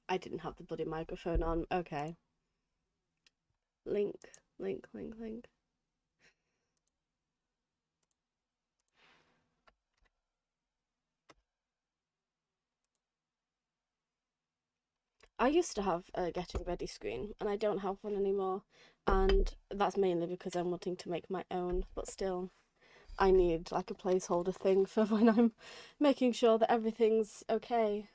I didn't have the bloody microphone on. Okay. Link, link, link, link. I used to have a getting ready screen, and I don't have one anymore. And that's mainly because I'm wanting to make my own, but still, I need like a placeholder thing for when I'm making sure that everything's okay.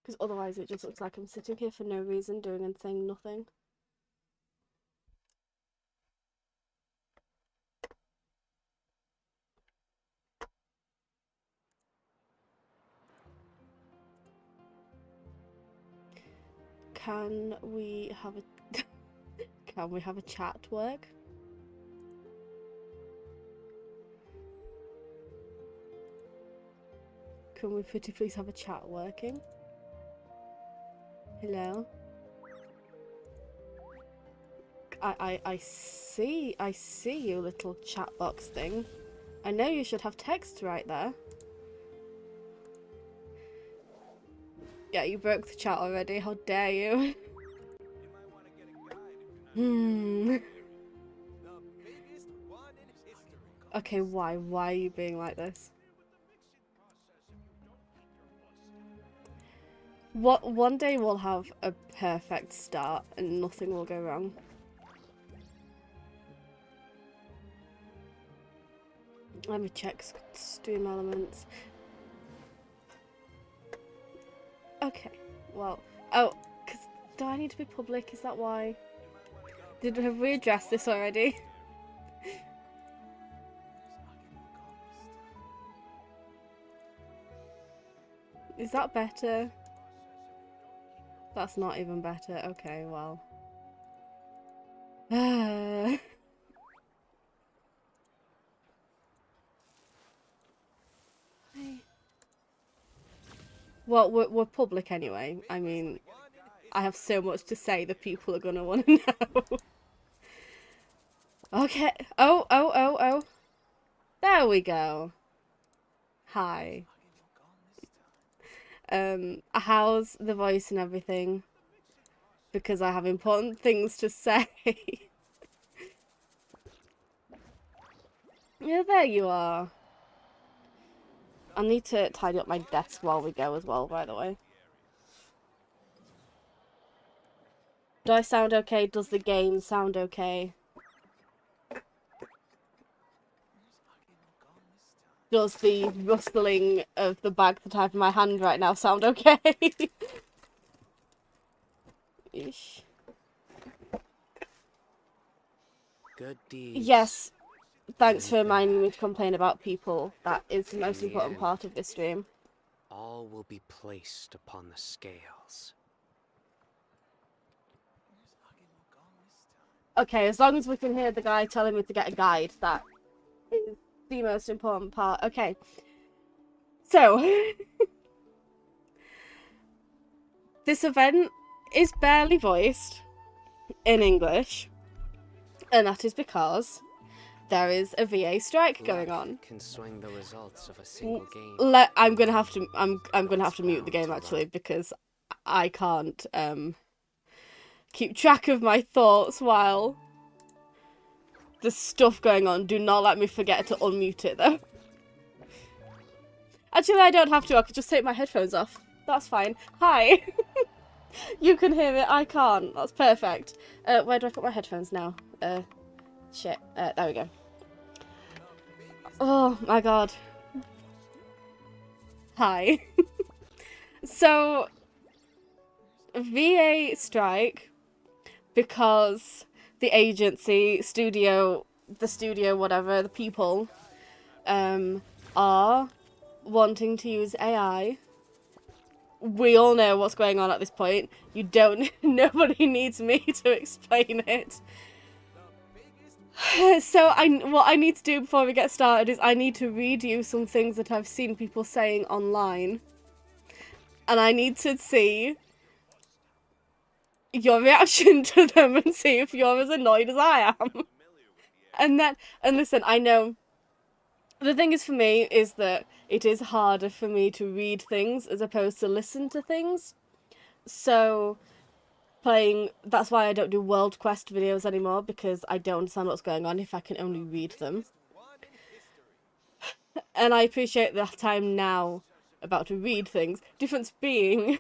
Because otherwise it just looks like I'm sitting here for no reason, doing and saying nothing. Can we have a can we have a chat work? Can we pretty please have a chat working? Hello? I see you, little chat box thing. I know you should have text right there. Yeah, you broke the chat already. How dare you? Okay, why? Why are you being like this? One day we'll have a perfect start and nothing will go wrong. Let me check stream elements. Okay, well, oh, because do I need to be public? Is that why? Have we addressed this already? Is that better? That's not even better. Okay, well. Well, we're public anyway. I mean, I have so much to say that people are gonna want to know. Okay. Oh. There we go. Hi. How's the voice and everything? Because I have important things to say. Yeah, there you are. I need to tidy up my desk while we go as well, by the way. Do I sound okay? Does the game sound okay? Does the rustling of the bag that I have in my hand right now sound okay? Ish. Good deeds. Yes. Thanks for reminding me to complain about people. That is the most important part of this stream. All will be placed upon the scales. Okay, as long as we can hear the guy telling me to get a guide, that is the most important part. Okay. So, this event is barely voiced in English, and that is because there is a VA strike going on. Can swing the results of a single game. I'm gonna have to mute the game actually because I can't keep track of my thoughts while there's stuff going on. Do not let me forget to unmute it though. Actually, I don't have to. I could just take my headphones off. That's fine. Hi. You can hear it. I can't. That's perfect. Where do I put my headphones now? Shit. There we go. Oh my god. Hi. So, VA strike because the agency, the studio, whatever, the people, are wanting to use AI. We all know what's going on at this point. Nobody needs me to explain it. So what I need to do before we get started is I need to read you some things that I've seen people saying online. And I need to see your reaction to them and see if you're as annoyed as I am. And listen, I know the thing is for me is that it is harder for me to read things as opposed to listen to things. So that's why I don't do World Quest videos anymore, because I don't understand what's going on if I can only read them. And I appreciate the time now about to read things. Difference being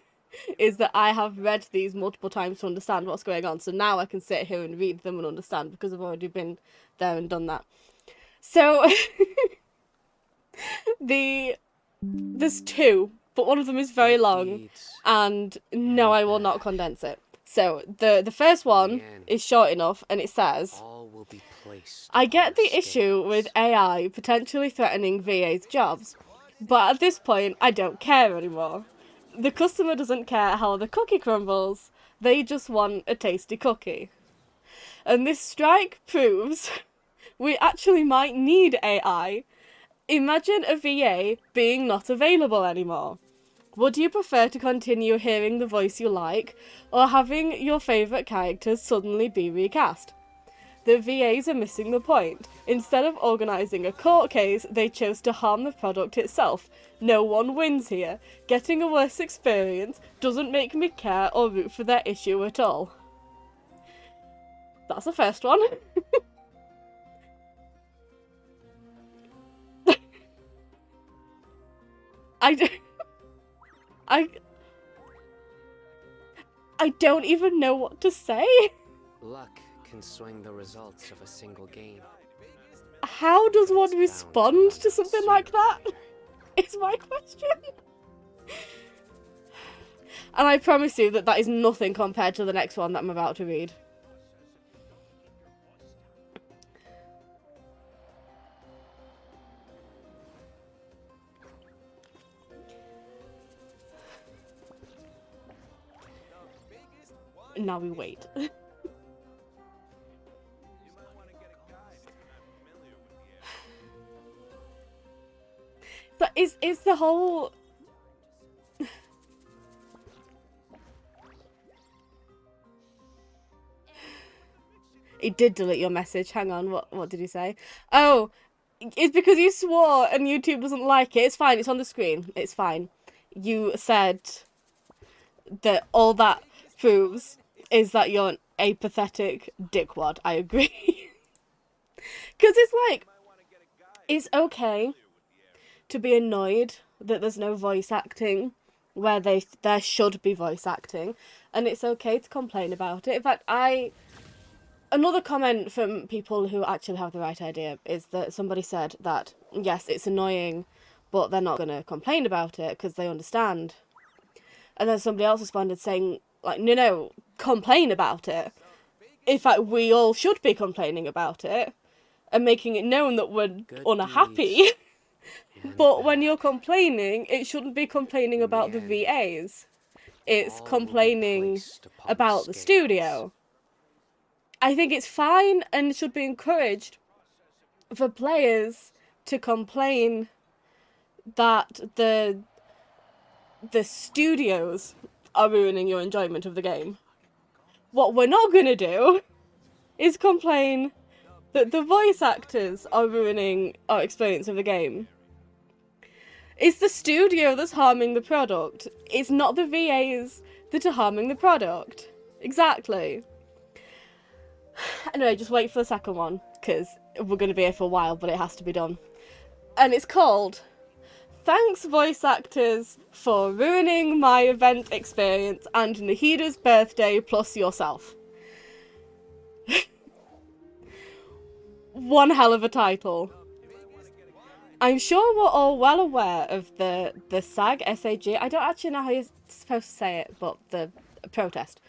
is that I have read these multiple times to understand what's going on. So now I can sit here and read them and understand because I've already been there and done that. So there's two, but one of them is very long, and no, I will not condense it. So the first one is short enough, and it says, I get the issue with AI potentially threatening VA's jobs, but at this point I don't care anymore. The customer doesn't care how the cookie crumbles, they just want a tasty cookie. And this strike proves we actually might need AI. Imagine a VA being not available anymore. Would you prefer to continue hearing the voice you like, or having your favourite characters suddenly be recast? The VAs are missing the point. Instead of organising a court case, they chose to harm the product itself. No one wins here. Getting a worse experience doesn't make me care or root for their issue at all. That's the first one. I don't even know what to say. Luck can swing the results of a single game. How does one respond to something like that? Is my question. And I promise you that is nothing compared to the next one that I'm about to read. Now we wait. But is the whole... He did delete your message. Hang on, what did he say? Oh, it's because you swore and YouTube doesn't like it. It's fine, it's on the screen. It's fine. You said that all that proves is that you're an apathetic dickwad. I agree. Because it's like, it's okay to be annoyed that there's no voice acting where there should be voice acting, and it's okay to complain about it. In fact, another comment from people who actually have the right idea is that somebody said that, yes, it's annoying, but they're not going to complain about it because they understand. And then somebody else responded saying, like, no, complain about it. In fact, we all should be complaining about it and making it known that we're unhappy. But when you're complaining, it shouldn't be complaining about the VAs. It's complaining about the studio. I think it's fine and should be encouraged for players to complain that the studios are ruining your enjoyment of the game. What we're not going to do is complain that the voice actors are ruining our experience of the game. It's the studio that's harming the product. It's not the VAs that are harming the product. Exactly. Anyway, just wait for the second one, because we're going to be here for a while, but it has to be done. And it's called, Thanks Voice Actors for Ruining My Event Experience and Nahida's Birthday plus Yourself. One hell of a title. I'm sure we're all well aware of the SAG, S-A-G, I don't actually know how you're supposed to say it, but the protest.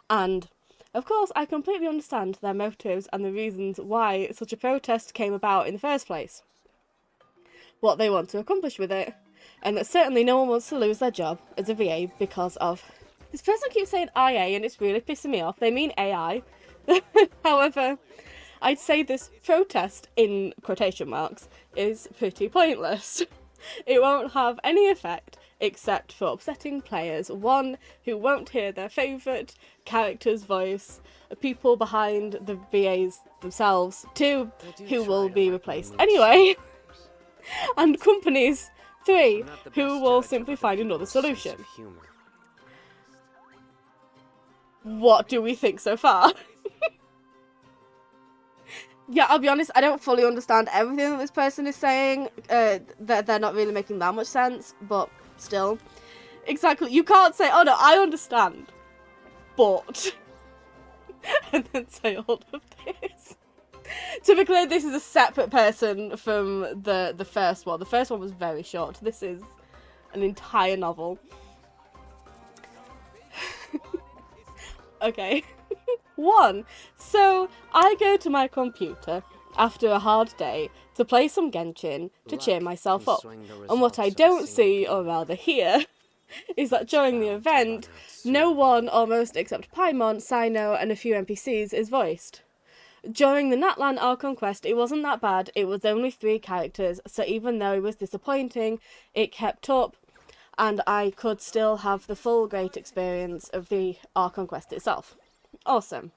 And, of course, I completely understand their motives and the reasons why such a protest came about in the first place. What they want to accomplish with it. And that certainly no one wants to lose their job as a VA because of... This person keeps saying IA and it's really pissing me off. They mean AI. However, I'd say this protest, in quotation marks, is pretty pointless. It won't have any effect. except for upsetting players. 1, who won't hear their favourite character's voice. People behind the VAs themselves. 2, who will be replaced anyway. And companies. 3, who will simply find another solution. What do we think so far? Yeah, I'll be honest, I don't fully understand everything that this person is saying. They're not really making that much sense, but still. Exactly, you can't say, oh no, I understand, but... and then say all of this. To be clear, this is a separate person from the first one. The first one was very short. This is an entire novel. Okay. 1. So, I go to my computer after a hard day to play some Genshin to cheer myself up. And what I don't see, or rather hear, is that during the event, no one almost except Paimon, Sino, and a few NPCs is voiced. During the Natlan Archon quest, it wasn't that bad, it was only 3 characters, so even though it was disappointing, it kept up, and I could still have the full great experience of the Archon quest itself. Awesome.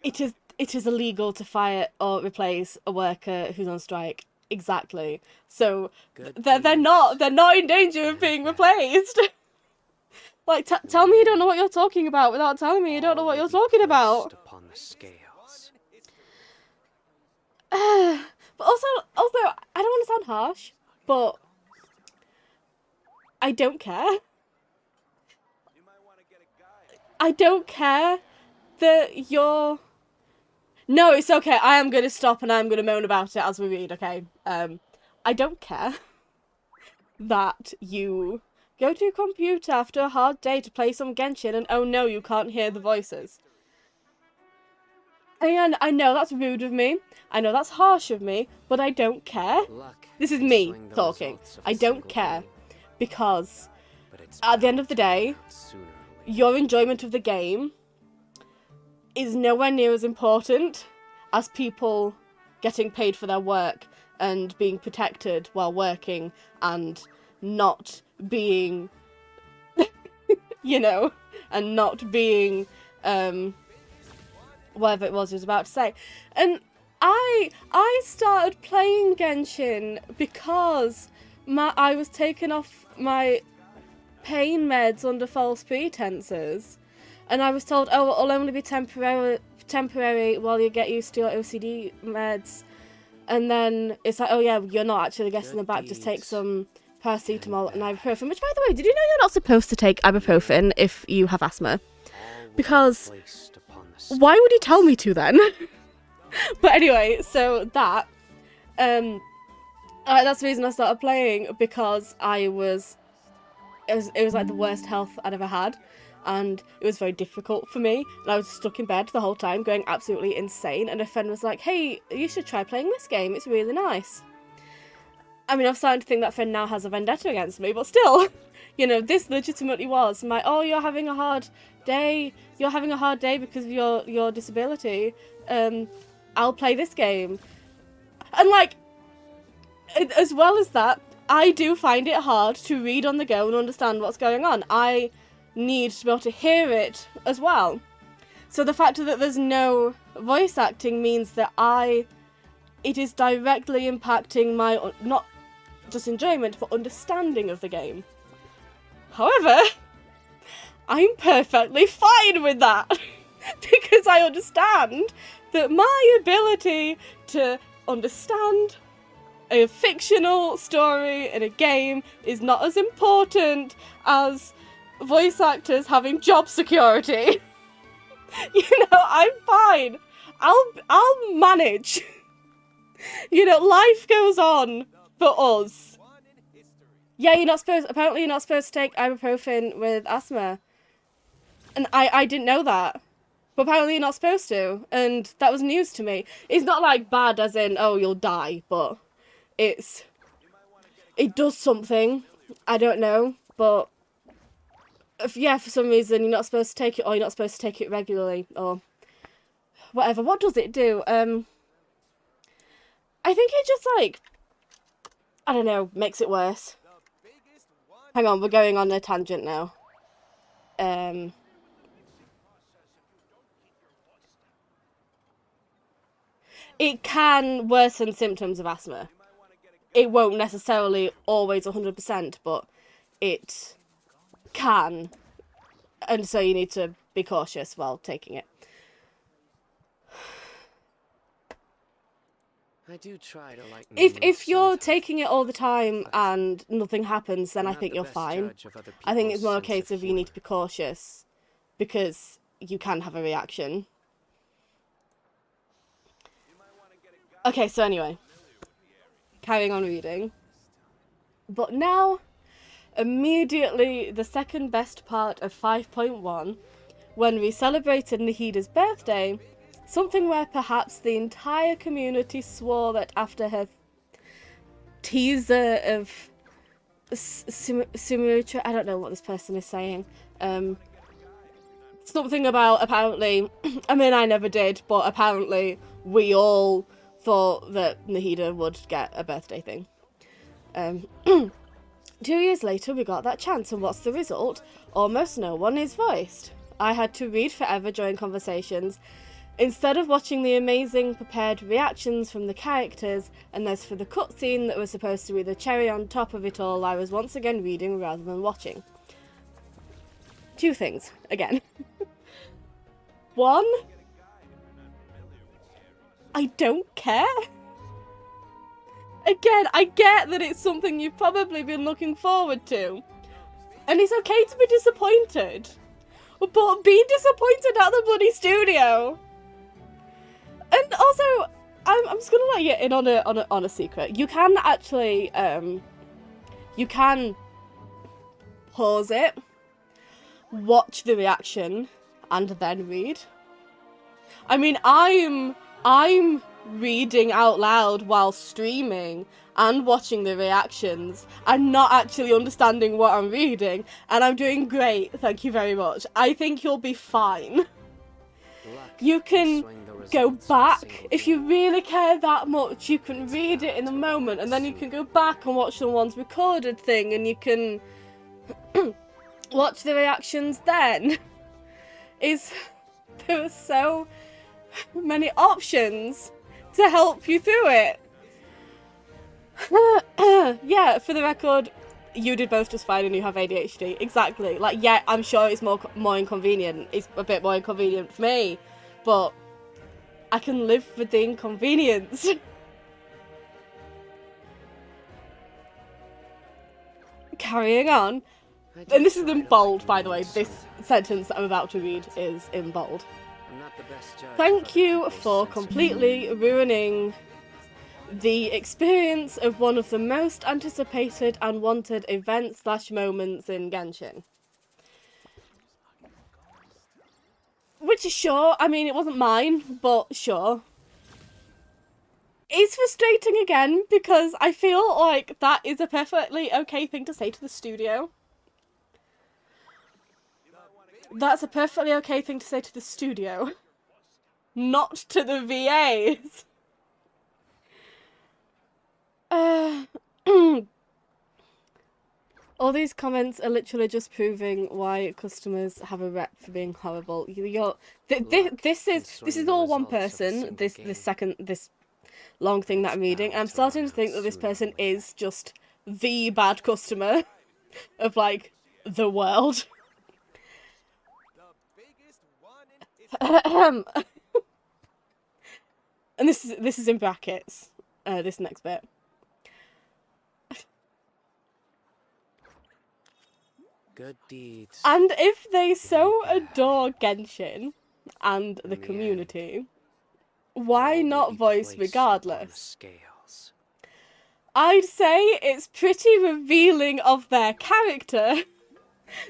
It is illegal to fire or replace a worker who's on strike. Exactly. So they're not in danger of being replaced. Like, tell me you don't know what you're talking about without telling me you don't know what you're talking about. Upon the scales. But also, I don't want to sound harsh, but I don't care. I don't care that you're... No, it's okay. I am going to stop and I'm going to moan about it as we read, okay? I don't care that you go to your computer after a hard day to play some Genshin and oh no, you can't hear the voices. And I know that's rude of me. I know that's harsh of me, but I don't care. This is me talking. I don't care because at the end of the day, your enjoyment of the game is nowhere near as important as people getting paid for their work and being protected while working and not being, you know, and not being, whatever it was he was about to say. And I started playing Genshin because I was taken off my pain meds under false pretenses. And I was told, oh, it'll only be temporary while you get used to your OCD meds. And then it's like, oh yeah, you're not actually getting them back, just take some paracetamol and ibuprofen. Which, by the way, did you know you're not supposed to take ibuprofen if you have asthma? Because why would he tell me to then? But anyway, so that, that's the reason I started playing, because it was like the worst health I'd ever had. And it was very difficult for me, and I was stuck in bed the whole time going absolutely insane, and a friend was like, hey, you should try playing this game, it's really nice. I mean, I'm starting to think that friend now has a vendetta against me, but still, you know, this legitimately was my, oh, you're having a hard day because of your disability, I'll play this game. And like, as well as that, I do find it hard to read on the go and understand what's going on. I need to be able to hear it as well. So the fact that there's no voice acting means that it is directly impacting my, not just enjoyment, but understanding of the game. However, I'm perfectly fine with that because I understand that my ability to understand a fictional story in a game is not as important as voice actors having job security. You know, I'm fine. I'll manage. You know, life goes on for us. Yeah, apparently you're not supposed to take ibuprofen with asthma. And I didn't know that. But apparently you're not supposed to. And that was news to me. It's not like bad as in, oh, you'll die, but it does something. I don't know, but yeah, for some reason you're not supposed to take it, or you're not supposed to take it regularly, or whatever. What does it do? I think it just, like, I don't know, makes it worse. Hang on, we're going on a tangent now. It can worsen symptoms of asthma. It won't necessarily always 100%, but it can. And so you need to be cautious while taking it. I do try to lighten If you're taking it all the time and nothing happens, then I think you're fine. I think it's more a case of you need to be cautious because you can have a reaction. Okay, so anyway, carrying on reading. But now, immediately the second best part of 5.1, when we celebrated Nahida's birthday, something where perhaps the entire community swore that after her teaser of Simulacra, I don't know what this person is saying, something about apparently, I mean I never did, but apparently we all thought that Nahida would get a birthday thing. 2 years later we got that chance, and what's the result? Almost no one is voiced. I had to read forever during conversations, instead of watching the amazing prepared reactions from the characters, and as for the cutscene that was supposed to be the cherry on top of it all, I was once again reading rather than watching. 2 things, again. 1, I don't care. Again, I get that it's something you've probably been looking forward to. And it's okay to be disappointed. But be disappointed at the bloody studio. And also, I'm just gonna let you in on a secret. You can actually, you can pause it, watch the reaction, and then read. I mean, I'm reading out loud while streaming and watching the reactions and not actually understanding what I'm reading, and I'm doing great, thank you very much. I think you'll be fine. You can go back, if you really care that much, you can read it in the moment, and then you can go back and watch someone's recorded thing, and you can watch the reactions then. There are so many options to help you through it. Yeah, for the record, you did both just fine and you have ADHD. Exactly. Like, yeah, I'm sure it's more inconvenient. It's a bit more inconvenient for me, but I can live with the inconvenience. Carrying on. And this is in bold, by the way. This sentence that I'm about to read is in bold. Thank you for completely ruining the experience of one of the most anticipated and wanted events/moments in Genshin. Which is sure, I mean, it wasn't mine, but sure. It's frustrating again, because I feel like that is a perfectly okay thing to say to the studio. That's a perfectly okay thing to say to the studio. Not to the VAs. All these comments are literally just proving why customers have a rep for being horrible. This is all one person. This long thing that I'm reading, and I'm starting to think that this person is just the bad customer of like the world. And this is in brackets. This next bit. Good deeds. And if they so adore Genshin and the community, why not voice regardless? I'd say it's pretty revealing of their character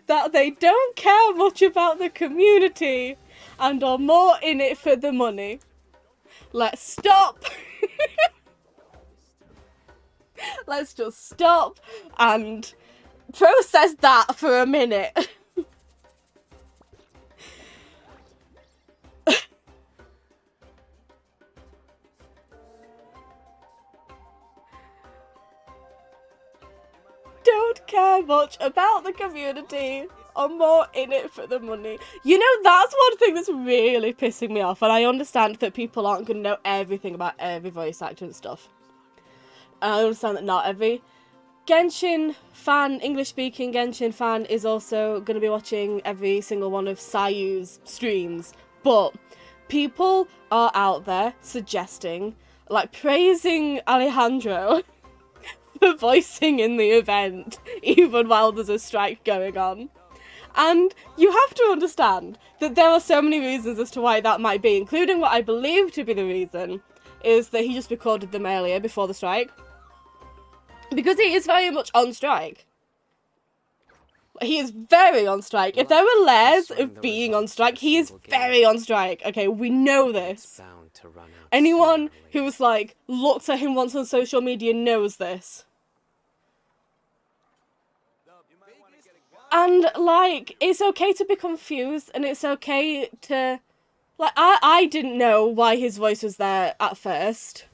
that they don't care much about the community and are more in it for the money. Let's stop. Let's just stop and process that for a minute. care much about the community. I'm more in it for the money. You know, that's one thing that's really pissing me off, and I understand that people aren't going to know everything about every voice actor and stuff. And I understand that not every Genshin fan, English-speaking Genshin fan, is also going to be watching every single one of Sayu's streams, but people are out there suggesting, like, praising Alejandro for voicing in the event, even while there's a strike going on. And you have to understand that there are so many reasons as to why that might be, including what I believe to be the reason, is that he just recorded them earlier before the strike. Because he is very much on strike. He is very on strike. If there were layers of being on strike, he is very on strike. Okay, we know this. Anyone who's, like, looked at him once on social media knows this. And, like, it's okay to be confused, and it's okay to... Like, I didn't know why his voice was there at first.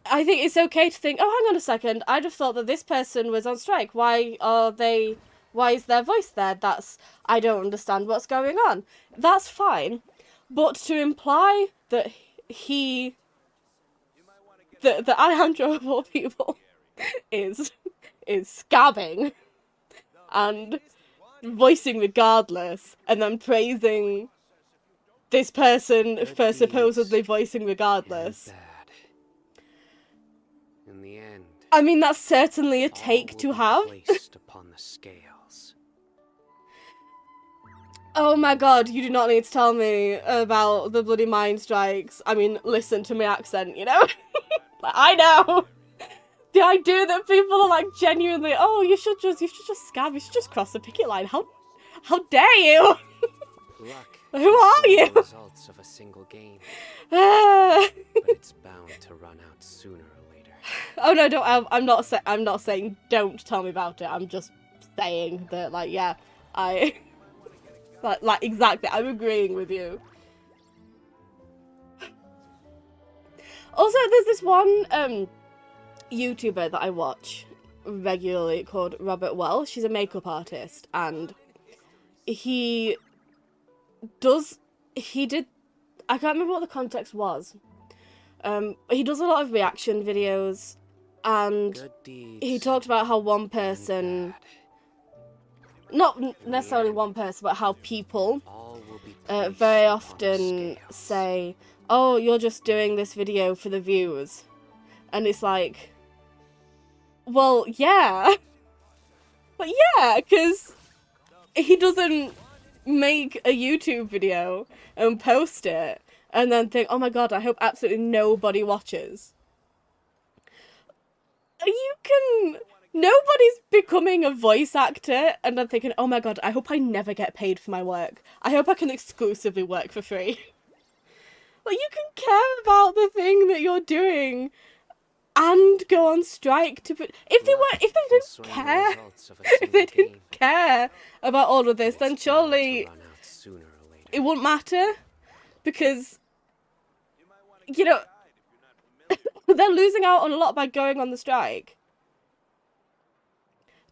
I think it's okay to think, oh, hang on a second, I just thought that this person was on strike. Why is their voice there? I don't understand what's going on. That's fine. But to imply that that Alejandro of all people is scabbing and voicing regardless, and then praising this person for supposedly voicing regardless. In the end, I mean, that's certainly a take to have. Upon the scales. Oh my god, you do not need to tell me about the bloody mine strikes. I mean, listen to my accent, you know? Like, I know! The idea that people are like genuinely, oh, you should just scab, you should just cross the picket line. How dare you? Luck. Who are you? The results of a single game. But it's bound to run out sooner or later. Oh no, don't. I'm not saying don't tell me about it. I'm just saying that, like, yeah, like exactly. I'm agreeing with you. Also, there's this one YouTuber that I watch regularly called Robert Wells. She's a makeup artist, and he did. I can't remember what the context was. He does a lot of reaction videos, and he talked about how one person, not necessarily one person, but how people very often say, oh, you're just doing this video for the views. And it's like, well, yeah. But yeah, because he doesn't make a YouTube video and post it and then think, oh my god, I hope absolutely nobody watches. Nobody's becoming a voice actor and then thinking, oh my god, I hope I never get paid for my work. I hope I can exclusively work for free. Like, you can care about the thing that you're doing and go on strike to put... If they didn't care about all of this, then surely it wouldn't matter, because, you know, they're losing out on a lot by going on the strike.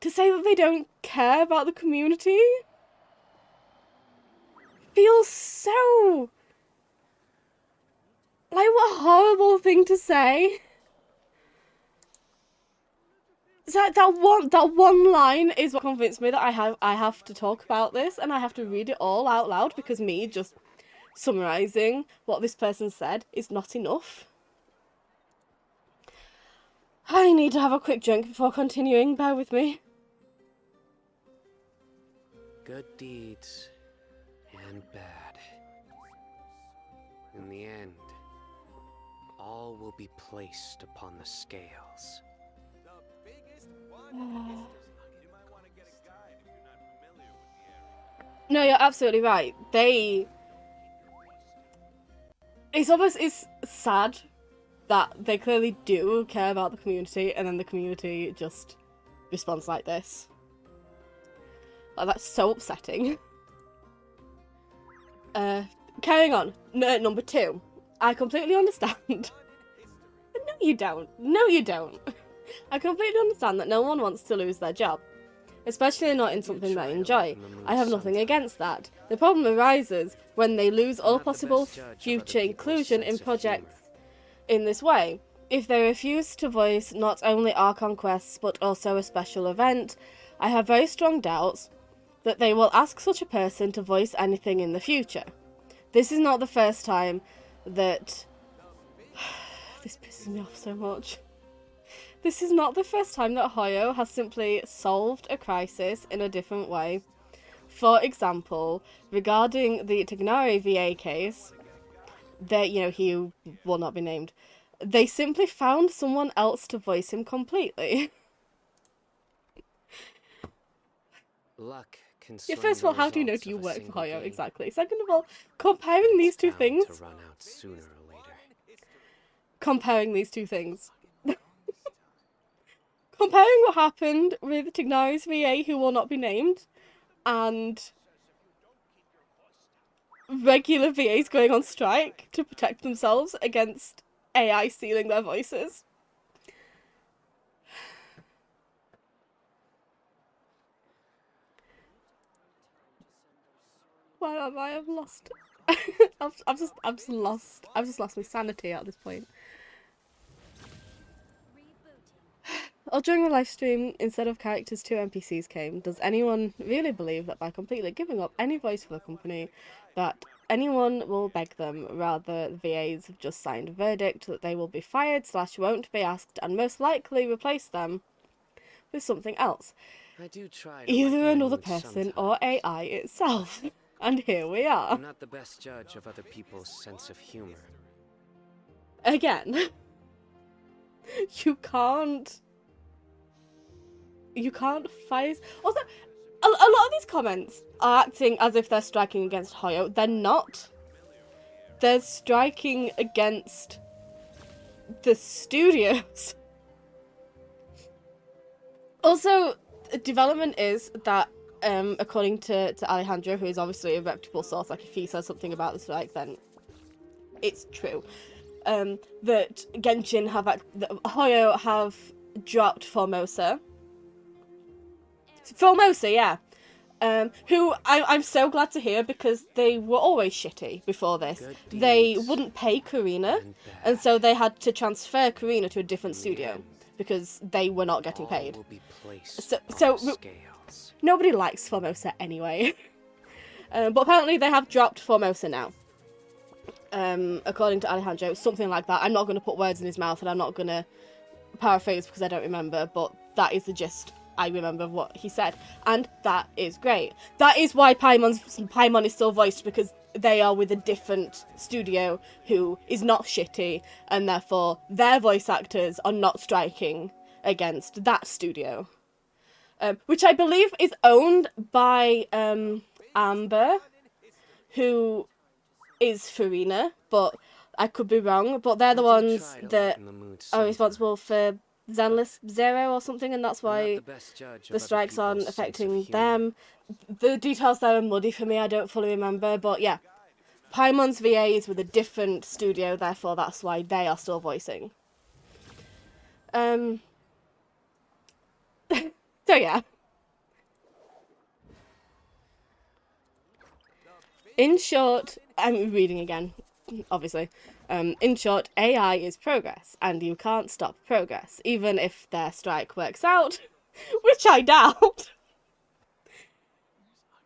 To say that they don't care about the community feels so... like, what a horrible thing to say. That one line is what convinced me that I have to talk about this, and I have to read it all out loud, because me just summarising what this person said is not enough. I need to have a quick drink before continuing, bear with me. Good deeds and bad. In the end, all will be placed upon the scales. No, you're absolutely right. It's sad that they clearly do care about the community, and then the community just responds like this. Like, that's so upsetting. Carrying on. Number 2. I completely understand. No, you don't. No, you don't. I completely understand that no one wants to lose their job, especially not in something they enjoy. I have nothing against that. The problem arises when they lose all possible future inclusion in projects in this way. If they refuse to voice not only our conquests but also a special event, I have very strong doubts that they will ask such a person to voice anything in the future. This is not the first time that... This pisses me off so much. This is not the first time that Hoyo has simply solved a crisis in a different way. For example, regarding the Tignari VA case, he will not be named, they simply found someone else to voice him completely. Luck can First of all, how do you know you work for Hoyo? Exactly. Second of all, comparing these two things... To run out sooner or later. Comparing these two things. Comparing what happened with Tignari's VA, who will not be named, and regular VAs going on strike to protect themselves against AI stealing their voices. Why am I? I've lost. I've just lost my sanity at this point. Or during the live stream, instead of characters, 2 NPCs came. Does anyone really believe that by completely giving up any voice for the company, that anyone will beg them? Rather, the VAs have just signed a verdict that they will be fired / won't be asked, and most likely replace them with something else. I do try to Either lighten another the mood person sometimes. or AI itself. And here we are. I'm not the best judge of other people's sense of humor. Again. You can't fire... Also, a lot of these comments are acting as if they're striking against Hoyo. They're not. They're striking against the studios. Also, development is that, according to Alejandro, who is obviously a reputable source, like if he says something about the strike, then it's true. That Genshin Hoyo have dropped Formosa. Yeah. Who I'm so glad to hear, because they were always shitty before this. They wouldn't pay Karina, and so they had to transfer Karina to a different studio because they were not getting paid. So nobody likes Formosa anyway. But apparently they have dropped Formosa now. According to Alejandro, something like that. I'm not going to put words in his mouth, and I'm not going to paraphrase because I don't remember, but that is the gist. I remember what he said, and that is great. That is why Paimon is still voiced, because they are with a different studio who is not shitty, and therefore their voice actors are not striking against that studio. Which I believe is owned by Amber, who is Farina, but I could be wrong. But they're the ones that are responsible for Zenless Zero or something, and that's why the strikes aren't affecting them. The details there are muddy for me, I don't fully remember, but yeah. Paimon's VA is with a different studio, therefore that's why they are still voicing. So yeah. In short, I'm reading again, obviously. In short, AI is progress, and you can't stop progress, even if their strike works out, which I doubt.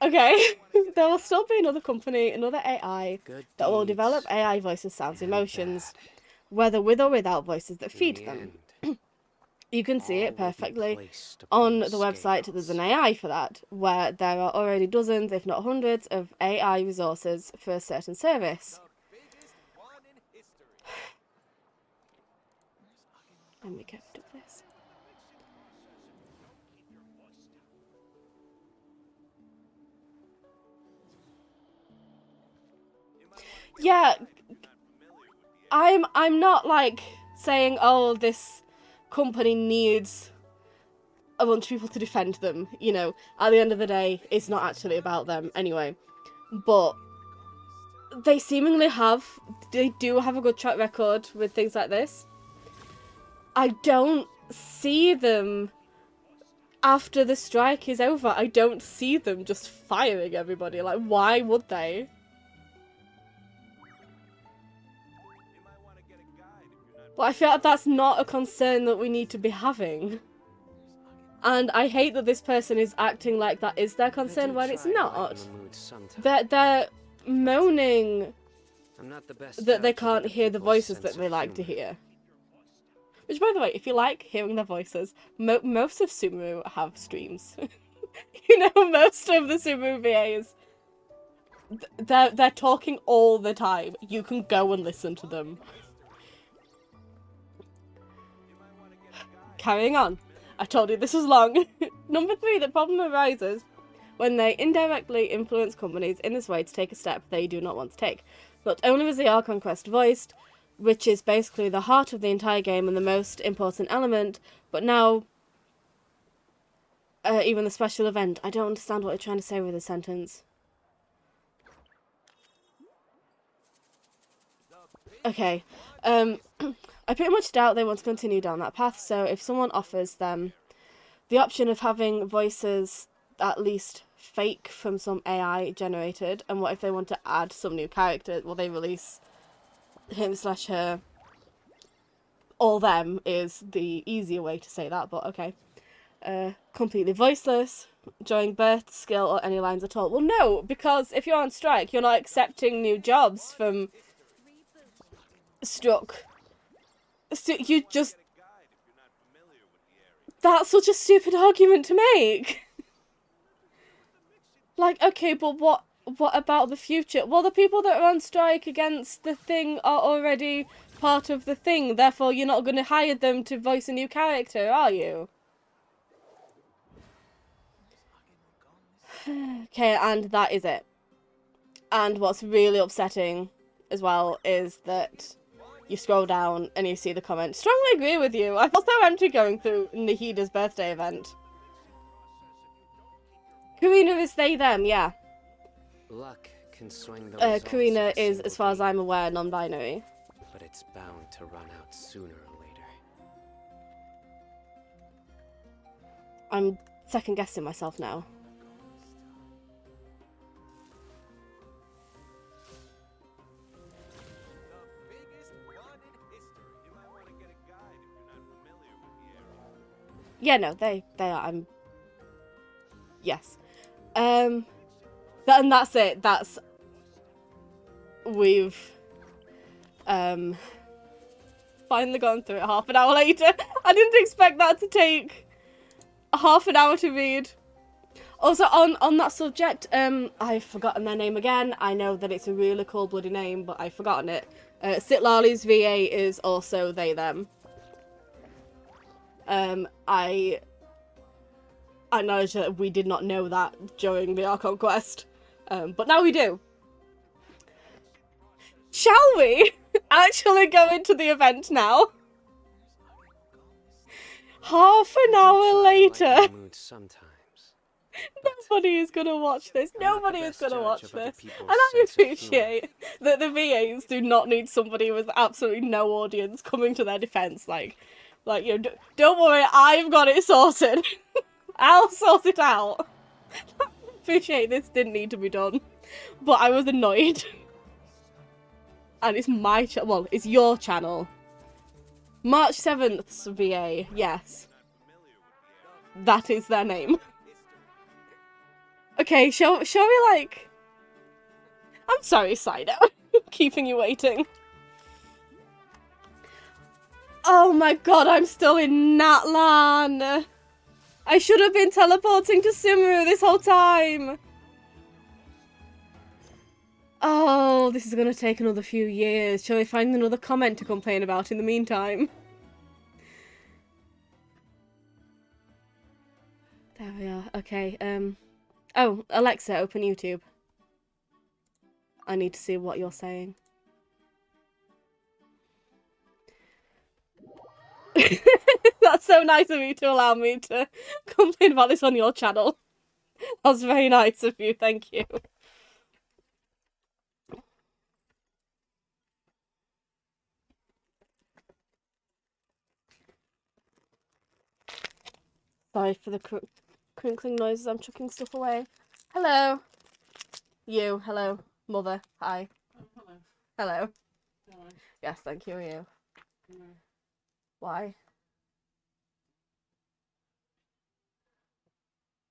Okay, there will still be another company, another AI, that will develop AI voices, sounds, emotions, whether with or without voices that feed them. You can see it perfectly on the website. There's an AI for that, where there are already dozens, if not hundreds, of AI resources for a certain service. Let me get rid of this. Yeah, I'm not like saying, oh, this company needs a bunch of people to defend them, you know. At the end of the day, it's not actually about them anyway. But they do have a good track record with things like this. I don't see them after the strike is over. I don't see them just firing everybody. Like, why would they? But I feel like that's not a concern that we need to be having. And I hate that this person is acting like that is their concern when it's not. They're moaning that they can't hear the voices that they like to hear. Which, by the way, if you like hearing their voices, most of Subaru have streams. You know, most of the Subaru VAs, they're talking all the time. You can go and listen to them. Carrying on. I told you this was long. Number 3, the problem arises when they indirectly influence companies in this way to take a step they do not want to take. Not only was the Archon quest voiced, which is basically the heart of the entire game and the most important element, but now even the special event. I don't understand what you're trying to say with this sentence. Okay, I pretty much doubt they want to continue down that path, so if someone offers them the option of having voices at least fake from some AI generated, and what if they want to add some new character? Well, they release him/her, all them is the easier way to say that, but okay. Completely voiceless during birth, skill, or any lines at all. Well, no, because if you're on strike, you're not accepting new jobs from Struck. So you just... That's such a stupid argument to make. Like, okay, but what about the future? Well, the people that are on strike against the thing are already part of the thing, therefore you're not going to hire them to voice a new character, are you? Okay, and that is it. And what's really upsetting as well is that you scroll down and you see the comment, strongly agree with you. I feel so empty going through Nahida's birthday event. Karina is they, them, yeah. Luck can swing the Karina is, as far as I'm aware, non-binary. But it's bound to run out sooner or later. I'm second guessing myself now. Yeah, no, they are. Yes. And that's it. We've finally gone through it half an hour later. I didn't expect that to take half an hour to read. Also, on that subject, I've forgotten their name again. I know that it's a really cool bloody name, but I've forgotten it. Sitlali's VA is also they, them. I acknowledge that we did not know that during the Archon quest, but now we do. Shall we actually go into the event now? Half an hour later. Nobody is gonna watch this. Nobody is gonna watch this. And I appreciate that the VAs do not need somebody with absolutely no audience coming to their defense. Like, you know, don't worry, I've got it sorted. I'll sort it out. I appreciate this didn't need to be done, but I was annoyed. And it's my channel. Well, it's your channel. March 7th's VA, yes. That is their name. Okay, shall we, like... I'm sorry, Sido. Keeping you waiting. Oh my god, I'm still in Natlan. I should have been teleporting to Sumeru this whole time. Oh, this is going to take another few years. Shall we find another comment to complain about in the meantime? There we are. Okay, Oh, Alexa, open YouTube. I need to see what you're saying. That's so nice of you to allow me to complain about this on your channel. That was very nice of you, thank you. Sorry for the crinkling noises. I'm chucking stuff away. Hello. You. Hello. Mother. Hi. Hello. Hello. Hello. Yes, thank you. You. Hello. Why?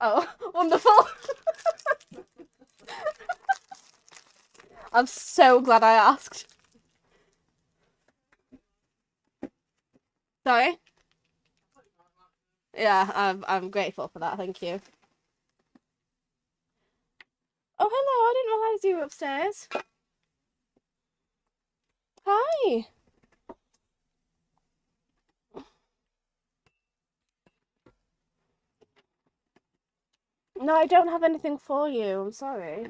Oh, wonderful. I'm so glad I asked. Sorry? Yeah, I'm grateful for that, thank you. Oh, hello, I didn't realise you were upstairs. Hi. No, I don't have anything for you, I'm sorry.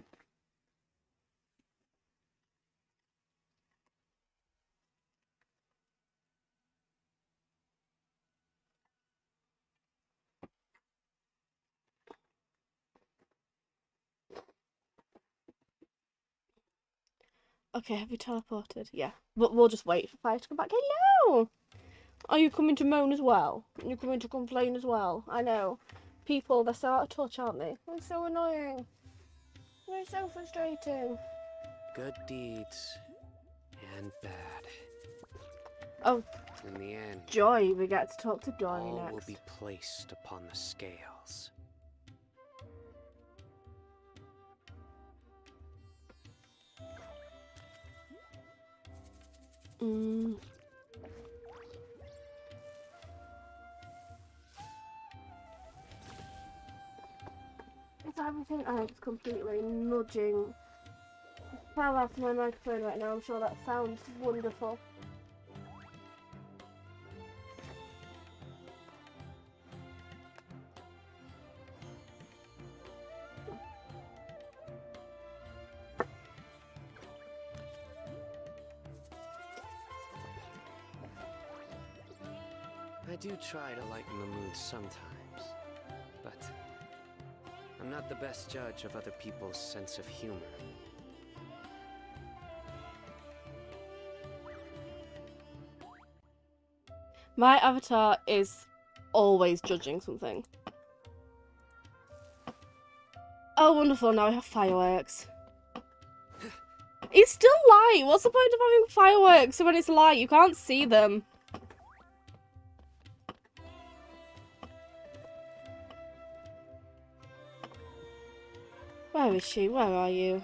Okay, have you teleported? Yeah. But we'll just wait for Fire to come back. Hello! Are you coming to moan as well? Are you coming to complain as well? I know. People, they're so out of touch, aren't they? They're so annoying. They're so frustrating. Good deeds and bad. Oh, In the end, Joy. We get to talk to Joy all next. will be placed upon the scales. It's everything. Oh, it's completely nudging. Fell out of my microphone right now. I'm sure that sounds wonderful. I do try to lighten the mood sometimes, but I'm not the best judge of other people's sense of humor. My avatar is always judging something. Oh, wonderful. Now we have fireworks. It's still light. What's the point of having fireworks when it's light? You can't see them. Where is she? Where are you?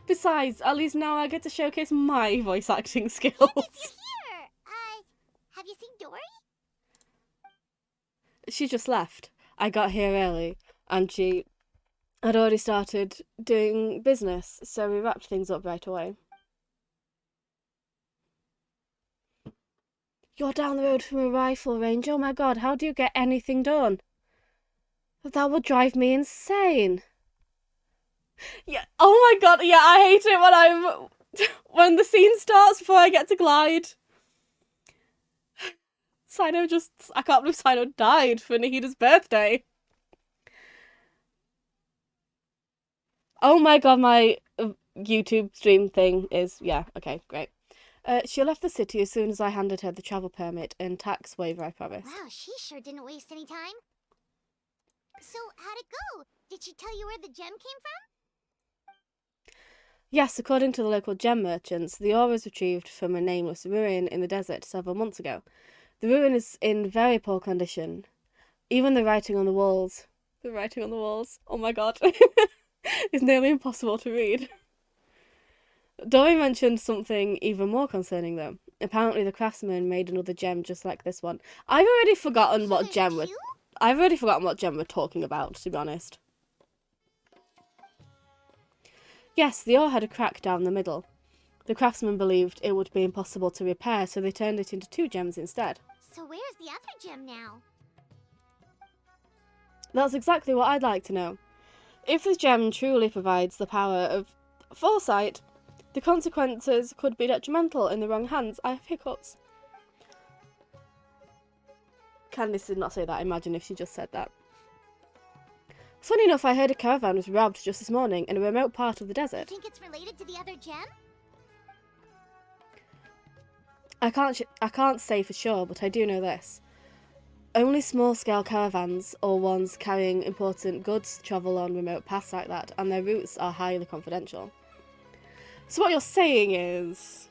Besides, at least now I get to showcase my voice acting skills. Candies, you're here! Have you seen Dory? She just left. I got here early, and she had already started doing business, so we wrapped things up right away. You're down the road from a rifle range. Oh my god, how do you get anything done? That would drive me insane. Yeah. Oh my god. Yeah, I hate it when the scene starts before I get to glide. I can't believe Sino died for Nahida's birthday. Oh my god, my YouTube stream thing is, yeah, okay, great. She left the city as soon as I handed her the travel permit and tax waiver I promised. Wow, she sure didn't waste any time. So, how'd it go? Did she tell you where the gem came from? Yes, according to the local gem merchants, the ore was retrieved from a nameless ruin in the desert several months ago. The ruin is in very poor condition. Even the writing on the walls... The writing on the walls, oh my god, is nearly impossible to read. Dory mentioned something even more concerning though. Apparently the craftsman made another gem just like this one. I've already forgotten what gem we're talking about, to be honest. Yes, the ore had a crack down the middle. The craftsman believed it would be impossible to repair, so they turned it into 2 gems instead. So where's the other gem now? That's exactly what I'd like to know. If the gem truly provides the power of foresight, the consequences could be detrimental in the wrong hands. I have hiccups. Candice did not say that. Imagine if she just said that. Funny enough, I heard a caravan was robbed just this morning in a remote part of the You desert. think it's related to the other gem? I can't say for sure, but I do know this. Only small-scale caravans or ones carrying important goods travel on remote paths like that, and their routes are highly confidential. So what you're saying is,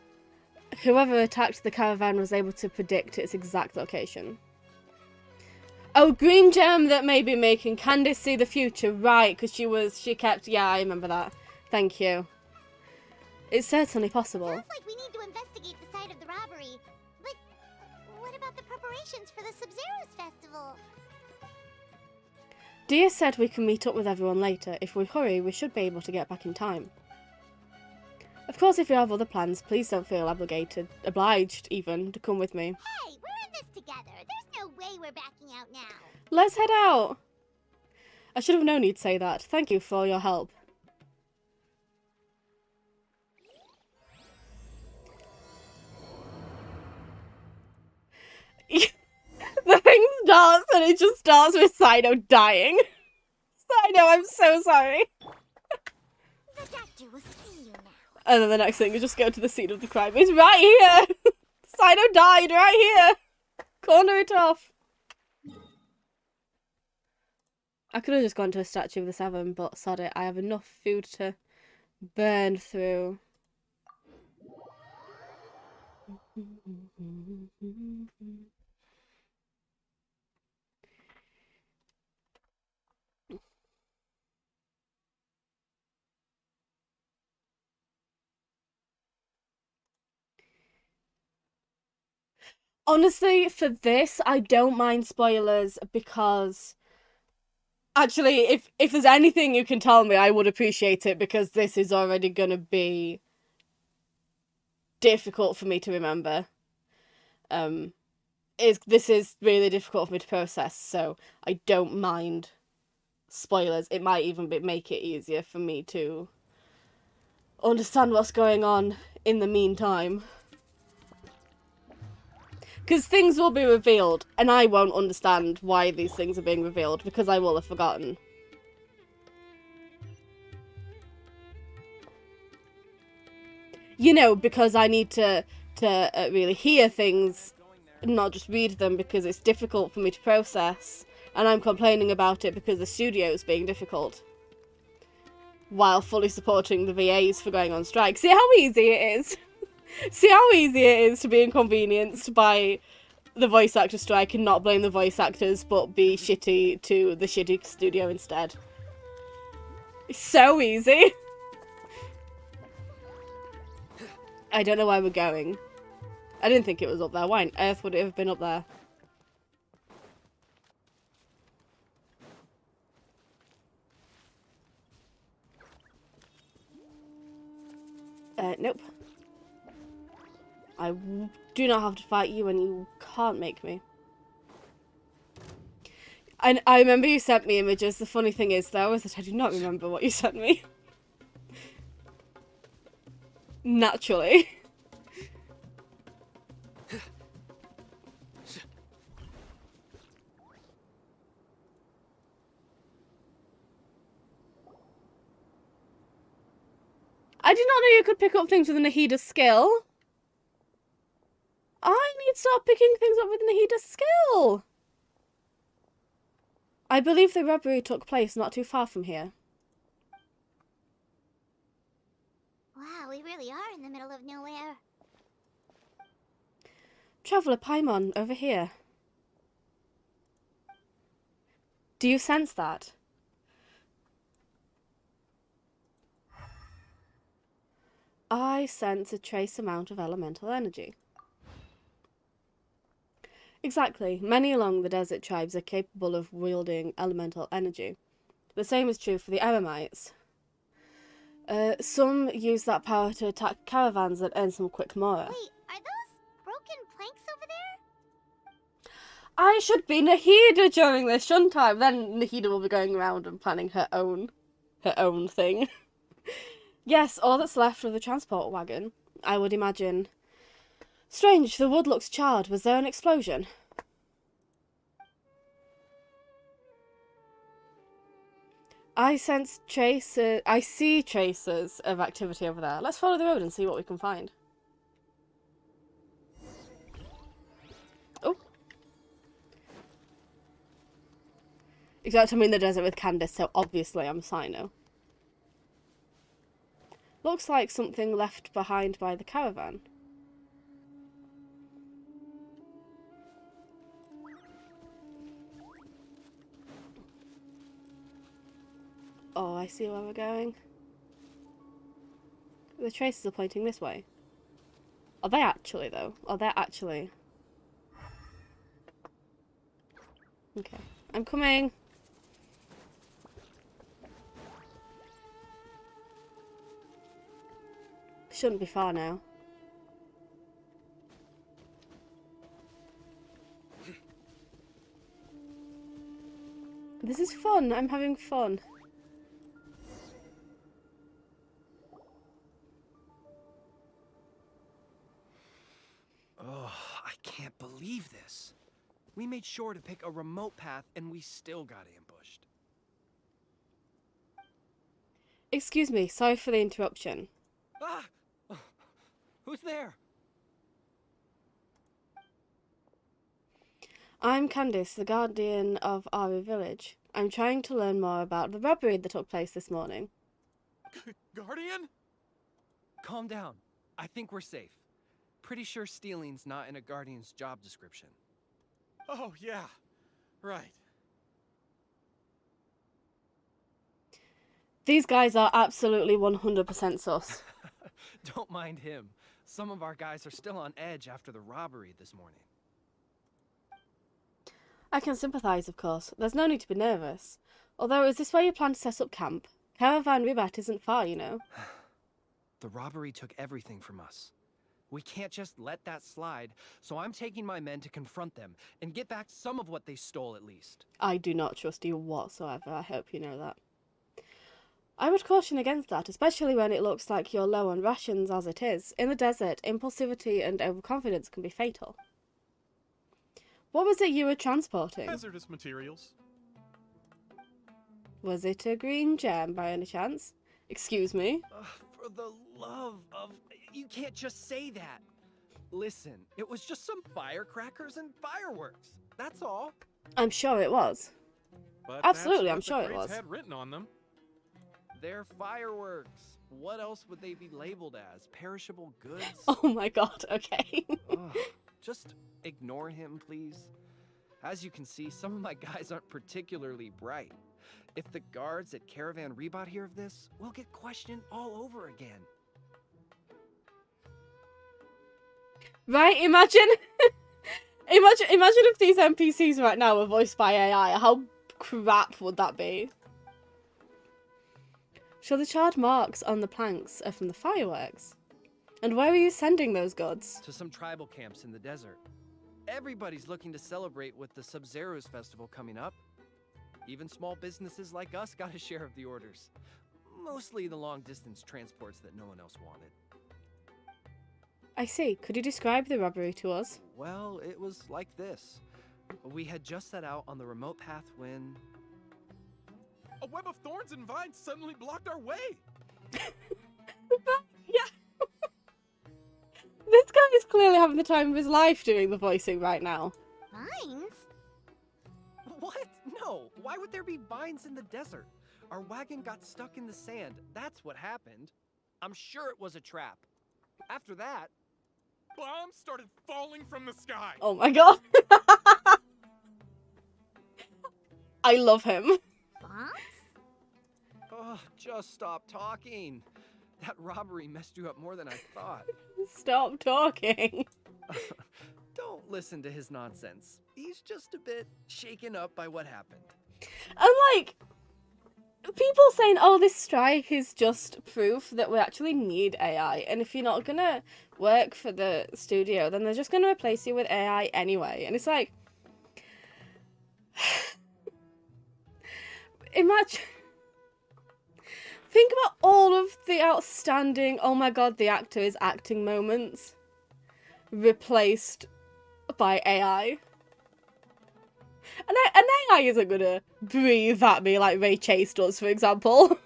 whoever attacked the caravan was able to predict its exact location. Oh, green gem that may be making Candice see the future, right? Because she kept. Yeah, I remember that. Thank you. It's certainly possible. Sounds like we need to investigate the site of the robbery. But what about the preparations for the Sub-Zero's festival? Dia said we can meet up with everyone later. If we hurry, we should be able to get back in time. Of course, if you have other plans, please don't feel obliged even, to come with me. Hey, we're in this together. There's no way we're backing out now. Let's head out! I should have known you'd say that. Thank you for your help. The thing starts and it just starts with Sino dying. Sino, I'm so sorry. The doctor will see you now. And then the next thing is just go to the scene of the crime. It's right here! Sino died right here! Corner it off. I could have just gone to a statue of the Seven, but sod it, I have enough food to burn through. Honestly, for this, I don't mind spoilers because actually, if there's anything you can tell me, I would appreciate it because this is already going to be difficult for me to remember. This is really difficult for me to process, so I don't mind spoilers. It might even make it easier for me to understand what's going on in the meantime. Because things will be revealed, and I won't understand why these things are being revealed, because I will have forgotten. You know, because I need to really hear things, not just read them, because it's difficult for me to process, and I'm complaining about it because the studio is being difficult, while fully supporting the VAs for going on strike. See how easy it is? See how easy it is to be inconvenienced by the voice actor strike and not blame the voice actors, but be shitty to the shitty studio instead. It's so easy. I don't know where we're going. I didn't think it was up there. Why on earth would it have been up there? Nope. I do not have to fight you and you can't make me. And I remember you sent me images. The funny thing is though, is that I do not remember what you sent me. Naturally. I did not know you could pick up things with a Nahida's skill. I need to start picking things up with Nahida's skill. I believe the robbery took place not too far from here. Wow, we really are in the middle of nowhere. Traveller Paimon, over here. Do you sense that? I sense a trace amount of elemental energy. Exactly. Many along the desert tribes are capable of wielding elemental energy. The same is true for the Eremites. Some use that power to attack caravans and earn some quick mora. Wait, are those broken planks over there? I should be Nahida during this, shouldn't I? Then Nahida will be going around and planning her own thing. Yes, all that's left of the transport wagon, I would imagine. Strange, the wood looks charred. Was there an explosion? I sense traces. I see traces of activity over there. Let's follow the road and see what we can find. Oh. Except I'm in the desert with Candice, so obviously I'm Sino. Looks like something left behind by the caravan. Oh, I see where we're going. The traces are pointing this way. Are they actually, though? Are they actually? Okay. I'm coming. Shouldn't be far now. This is fun. I'm having fun. Oh, I can't believe this. We made sure to pick a remote path and we still got ambushed. Excuse me, sorry for the interruption. Ah! Who's there? I'm Candice, the guardian of Ari Village. I'm trying to learn more about the robbery that took place this morning. Guardian? Calm down. I think we're safe. Pretty sure stealing's not in a Guardian's job description. Oh, yeah. Right. These guys are absolutely 100% sus. Don't mind him. Some of our guys are still on edge after the robbery this morning. I can sympathise, of course. There's no need to be nervous. Although, is this where you plan to set up camp? Caravan Ribat isn't far, you know. The robbery took everything from us. We can't just let that slide, so I'm taking my men to confront them and get back some of what they stole at least. I do not trust you whatsoever, I hope you know that. I would caution against that, especially when it looks like you're low on rations as it is. In the desert, impulsivity and overconfidence can be fatal. What was it you were transporting? Hazardous materials. Was it a green gem by any chance? Excuse me? For the love of... You can't just say that. Listen, it was just some firecrackers and fireworks. That's all. I'm sure it was. But Absolutely, that's I'm what sure the it crates was. had written on them. They're fireworks. What else would they be labeled as? Perishable goods? Oh my god, okay. Ugh, just ignore him, please. As you can see, some of my guys aren't particularly bright. If the guards at Caravan Rebot hear of this, we'll get questioned all over again. Right, imagine if these NPCs right now were voiced by AI. How crap would that be? So the charred marks on the planks are from the fireworks. And where are you sending those goods? To some tribal camps in the desert. Everybody's looking to celebrate with the Sub-Zero's festival coming up. Even small businesses like us got a share of the orders. Mostly the long-distance transports that no one else wanted. I see. Could you describe the robbery to us? Well, it was like this. We had just set out on the remote path when... A web of thorns and vines suddenly blocked our way. Yeah. This guy is clearly having the time of his life doing the voicing right now. Vines? What? No. Why would there be vines in the desert? Our wagon got stuck in the sand. That's what happened. I'm sure it was a trap. After that... Bombs started falling from the sky. Oh my god. I love him. Bombs? Oh, just stop talking. That robbery messed you up more than I thought. Stop talking. Don't listen to his nonsense. He's just a bit shaken up by what happened. And like, people saying, oh, this strike is just proof that we actually need AI. And if you're not gonna work for the studio, then they're just gonna replace you with AI anyway. And it's like, imagine... Think about all of the outstanding, oh my god, the actor is acting moments replaced by AI. An AI isn't gonna breathe at me like Ray Chase does, for example.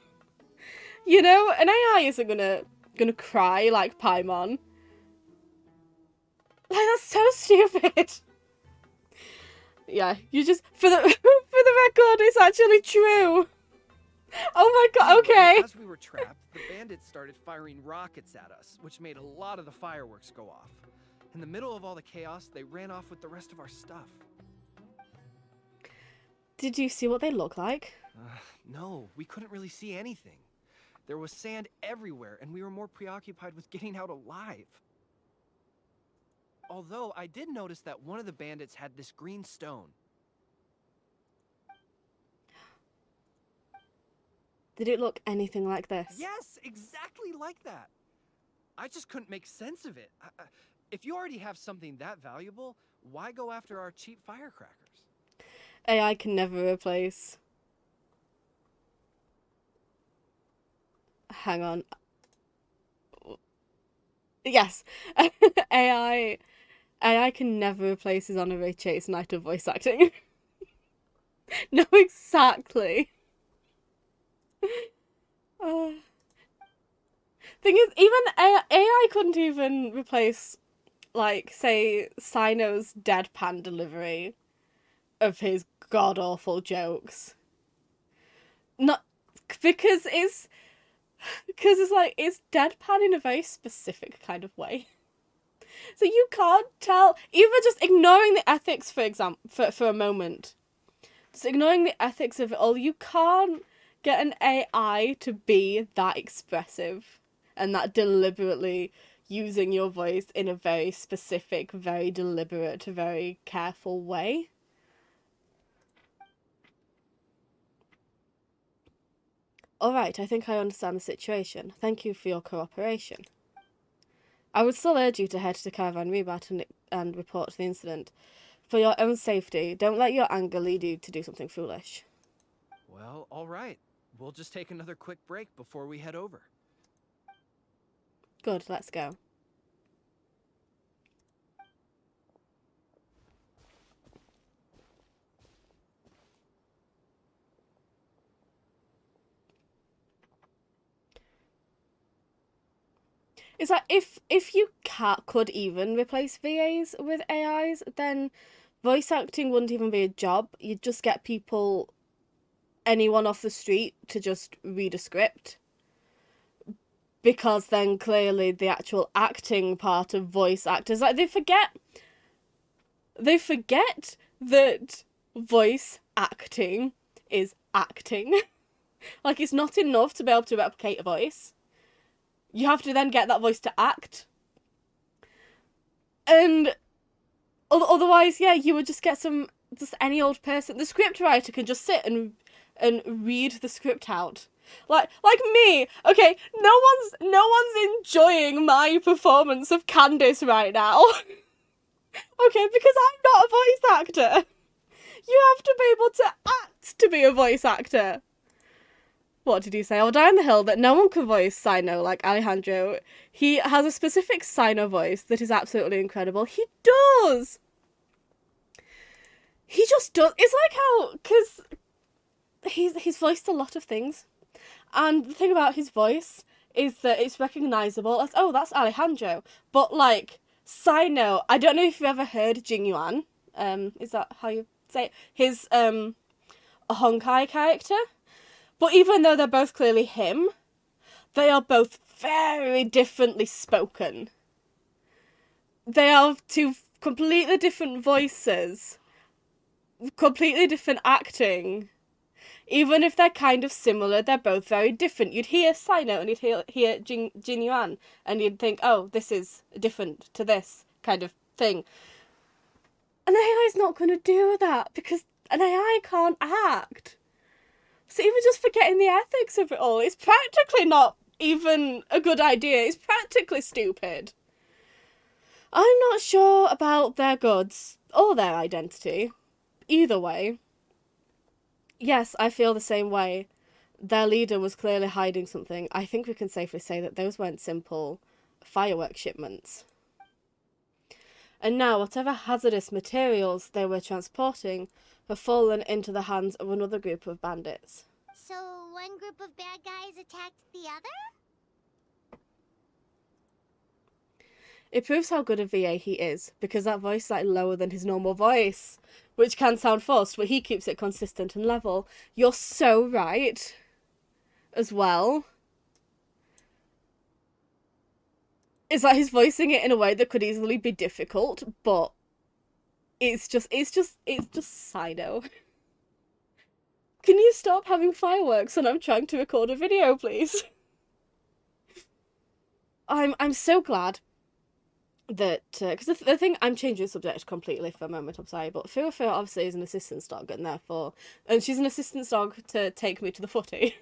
You know, an AI isn't gonna cry like Paimon. Like, that's so stupid. Yeah, you just for the record, it's actually true. Oh my god, okay. As we were trapped, the bandits started firing rockets at us, which made a lot of the fireworks go off. In the middle of all the chaos, they ran off with the rest of our stuff. Did you see what they look like? No, we couldn't really see anything. There was sand everywhere, and we were more preoccupied with getting out alive. Although, I did notice that one of the bandits had this green stone. Did it look anything like this? Yes, exactly like that. I just couldn't make sense of it. If you already have something that valuable, why go after our cheap firecrackers? AI can never replace. Hang on. Yes. AI can never replace his Honorary Chase Knight of voice acting. No, exactly. Thing is, even AI couldn't even replace, like, say, Sino's deadpan delivery of his god-awful jokes. Not because it's like, it's deadpan in a very specific kind of way. So you can't tell, even just ignoring the ethics, for example, for a moment. Just ignoring the ethics of it all, you can't get an AI to be that expressive and that deliberately using your voice in a very specific, very deliberate, very careful way. Alright, I think I understand the situation. Thank you for your cooperation. I would still urge you to head to Caravan Rebat and report the incident. For your own safety, don't let your anger lead you to do something foolish. Well, all right. We'll just take another quick break before we head over. Good, let's go. It's like, if you could even replace VAs with AIs, then voice acting wouldn't even be a job. You'd just get people, anyone off the street, to just read a script. Because then clearly the actual acting part of voice actors, like, they forget that voice acting is acting. Like, it's not enough to be able to replicate a voice. You have to then get that voice to act. And otherwise, yeah, you would just get just any old person. The scriptwriter can just sit and read the script out. Like me. Okay, no one's enjoying my performance of Candice right now. Okay, because I'm not a voice actor. You have to be able to act to be a voice actor. What did you say? I'll die on the hill that no one can voice Sino like Alejandro. He has a specific Sino voice that is absolutely incredible. He does! He just does. It's like how, because he's voiced a lot of things. And the thing about his voice is that it's recognisable as, oh, that's Alejandro. But, like, Sino, I don't know if you've ever heard Jing Yuan. Is that how you say it? His, Honkai character. But even though they're both clearly him, they are both very differently spoken. They are two completely different voices, completely different acting. Even if they're kind of similar, they're both very different. You'd hear Sino and you'd hear Jin Yuan, and you'd think, oh, this is different to this kind of thing. An AI is not going to do that, because an AI can't act. So even just forgetting the ethics of it all, it's practically not even a good idea. It's practically stupid. I'm not sure about their goods or their identity. Either way. Yes, I feel the same way. Their leader was clearly hiding something. I think we can safely say that those weren't simple firework shipments. And now, whatever hazardous materials they were transporting have fallen into the hands of another group of bandits. So one group of bad guys attacked the other? It proves how good a VA he is, because that voice is like lower than his normal voice, which can sound forced, but he keeps it consistent and level. You're so right, as well. It's like he's voicing it in a way that could easily be difficult, but it's just Sido. Can you stop having fireworks when I'm trying to record a video, please? I'm so glad that, because the thing, I'm changing the subject completely for a moment, I'm sorry, but Fua obviously is an assistance dog, and she's an assistance dog to take me to the footy.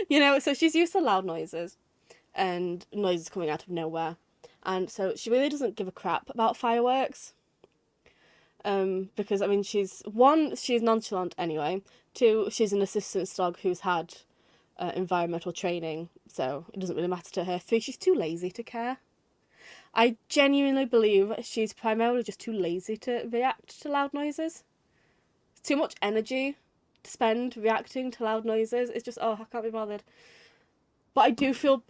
You know, so she's used to loud noises and noises coming out of nowhere, and so she really doesn't give a crap about fireworks. Because I mean, she's nonchalant anyway. 2, she's an assistance dog who's had environmental training, so it doesn't really matter to her. 3, she's too lazy to care. I genuinely believe she's primarily just too lazy to react to loud noises. It's too much energy to spend reacting to loud noises. It's just, oh, I can't be bothered. But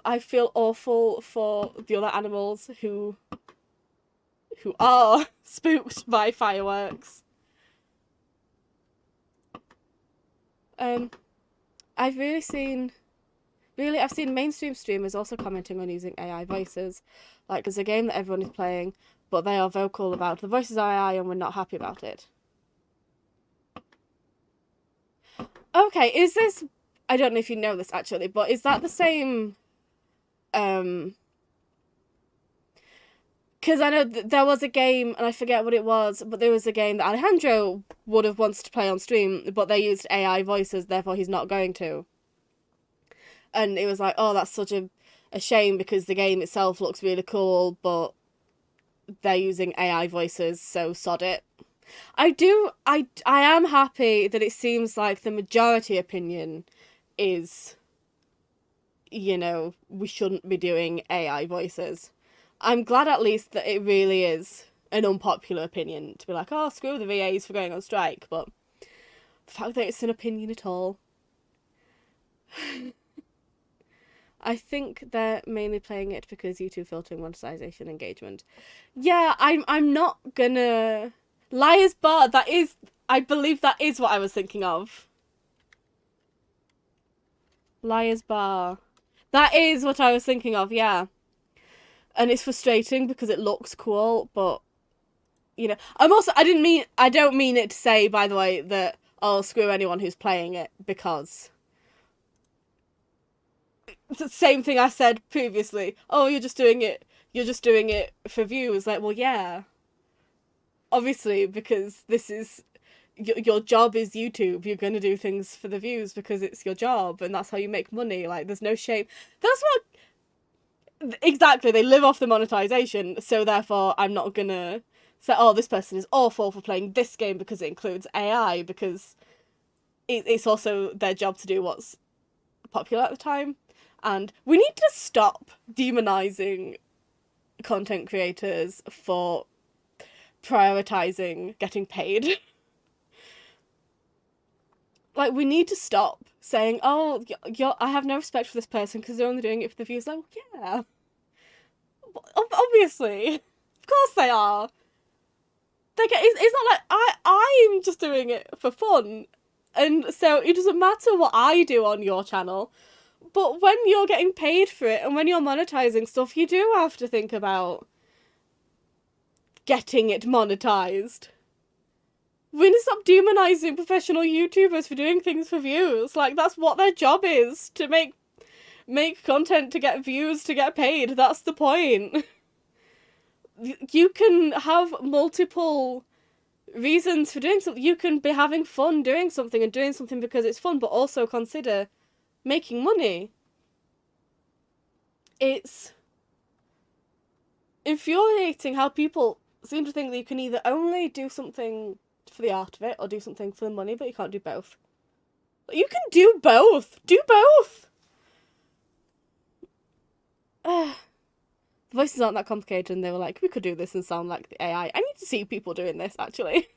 I feel awful for the other animals who are spooked by fireworks. I've seen mainstream streamers also commenting on using AI voices. Like, there's a game that everyone is playing, but they are vocal about the voices are AI and we're not happy about it. Okay, is this... I don't know if you know this, actually, but is that the same... Because I know there was a game, and I forget what it was, but there was a game that Alejandro would have wanted to play on stream, but they used AI voices, therefore he's not going to. And it was like, oh, that's such a shame, because the game itself looks really cool, but they're using AI voices, so sod it. I am happy that it seems like the majority opinion is, you know, we shouldn't be doing AI voices. I'm glad at least that it really is an unpopular opinion to be like, oh, screw the VAs for going on strike, but the fact that it's an opinion at all. I think they're mainly playing it because YouTube filtering monetization engagement. Yeah, I'm not gonna... Liar's Bar, I believe that is what I was thinking of. Liar's Bar. That is what I was thinking of, yeah. And it's frustrating because it looks cool, but, you know, I don't mean it to say, by the way, that I'll screw anyone who's playing it, because it's the same thing I said previously. Oh, you're just doing it for views. Like, well, yeah. Obviously, because this is, your job is YouTube. You're going to do things for the views because it's your job, and that's how you make money. Like, there's no shame. That's what... Exactly, they live off the monetization, so therefore I'm not gonna say, oh, this person is awful for playing this game because it includes AI, because it's also their job to do what's popular at the time. And we need to stop demonizing content creators for prioritizing getting paid. Like, we need to stop saying, oh, I have no respect for this person because they're only doing it for the views. Like, well, yeah. Obviously. Of course they are. It's not like I'm just doing it for fun. And so it doesn't matter what I do on your channel. But when you're getting paid for it and when you're monetizing stuff, you do have to think about getting it monetized. We need to stop demonizing professional YouTubers for doing things for views. Like, that's what their job is, to make content to get views, to get paid. That's the point. You can have multiple reasons for doing something. You can be having fun doing something and doing something because it's fun, but also consider making money. It's infuriating how people seem to think that you can either only do something for the art of it or do something for the money, but you can't do both. You can do both. Do both. The voices aren't that complicated, and they were like, we could do this and sound like the AI. I need to see people doing this, actually.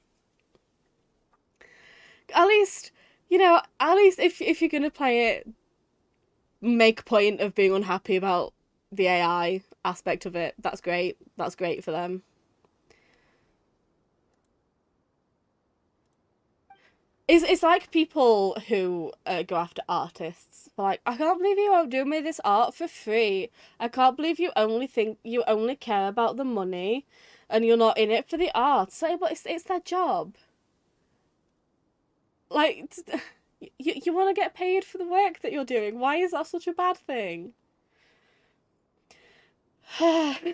At least, at least if you're gonna play it, make a point of being unhappy about the AI aspect of it. That's great. That's great for them. It's like people who go after artists. They're like, I can't believe you won't do me this art for free. I can't believe you only care about the money, and you're not in it for the art. So, but it's their job. Like, you want to get paid for the work that you're doing. Why is that such a bad thing?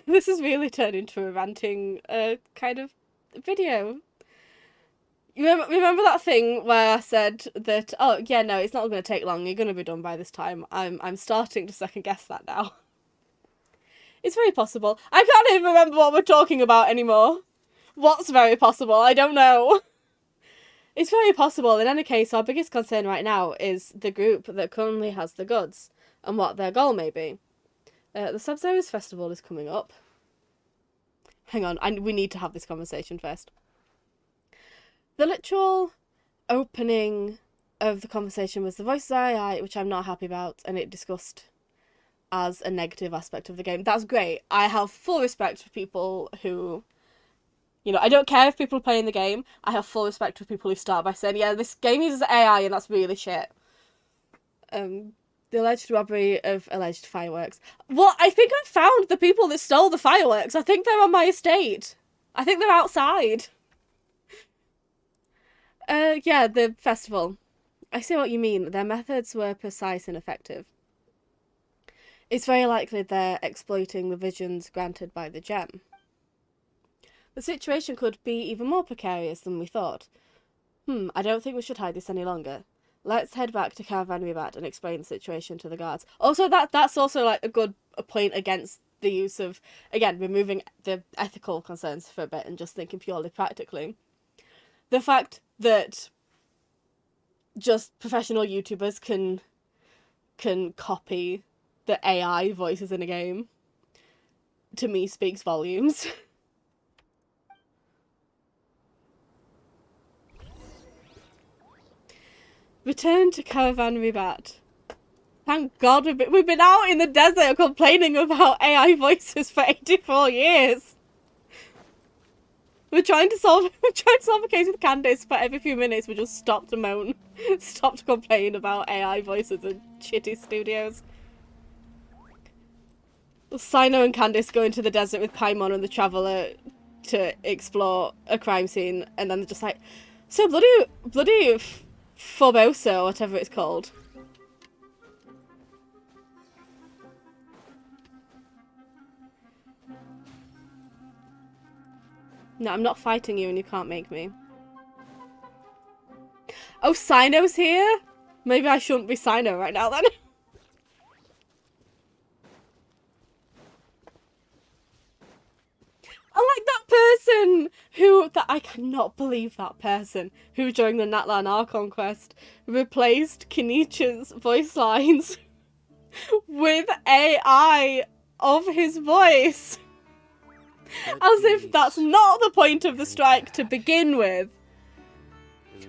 This has really turned into a ranting kind of video. Remember that thing where I said that, oh yeah, no, it's not going to take long, you're going to be done by this time. I'm starting to second guess that now. It's very possible. I can't even remember what we're talking about anymore. What's very possible? I don't know. It's very possible. In any case, our biggest concern right now is the group that currently has the goods and what their goal may be. The Sub-Zero's festival is coming up. Hang on, we need to have this conversation first. The literal opening of the conversation was the voices AI, which I'm not happy about, and it discussed as a negative aspect of the game. That's great. I have full respect for people who, I don't care if people are playing the game. I have full respect for people who start by saying, yeah, this game uses AI and that's really shit. The alleged robbery of alleged fireworks. Well, I think I found the people that stole the fireworks. I think they're on my estate. I think they're outside. Yeah, the festival. I see what you mean. Their methods were precise and effective. It's very likely they're exploiting the visions granted by the gem. The situation could be even more precarious than we thought. I don't think we should hide this any longer. Let's head back to Caravan Ribat and explain the situation to the guards. Also, that's also like a point against the use of, again, removing the ethical concerns for a bit and just thinking purely practically. The fact that just professional YouTubers can copy the AI voices in a game, to me, speaks volumes. Return to Caravan Ribat. Thank God we've been out in the desert complaining about AI voices for 84 years. We're trying to solve a case with Candies, but every few minutes we just stop to moan, stop to complain about AI voices and shitty studios. Sino and Candice go into the desert with Paimon and the Traveller to explore a crime scene, and then they're just like, so bloody Forbosa, or whatever it's called. No, I'm not fighting you and you can't make me. Oh, Sino's here? Maybe I shouldn't be Sino right now then. I like that person I cannot believe that person who during the Natlan Archon quest replaced Kenichi's voice lines with AI of his voice. As if that's not the point of the strike to begin with.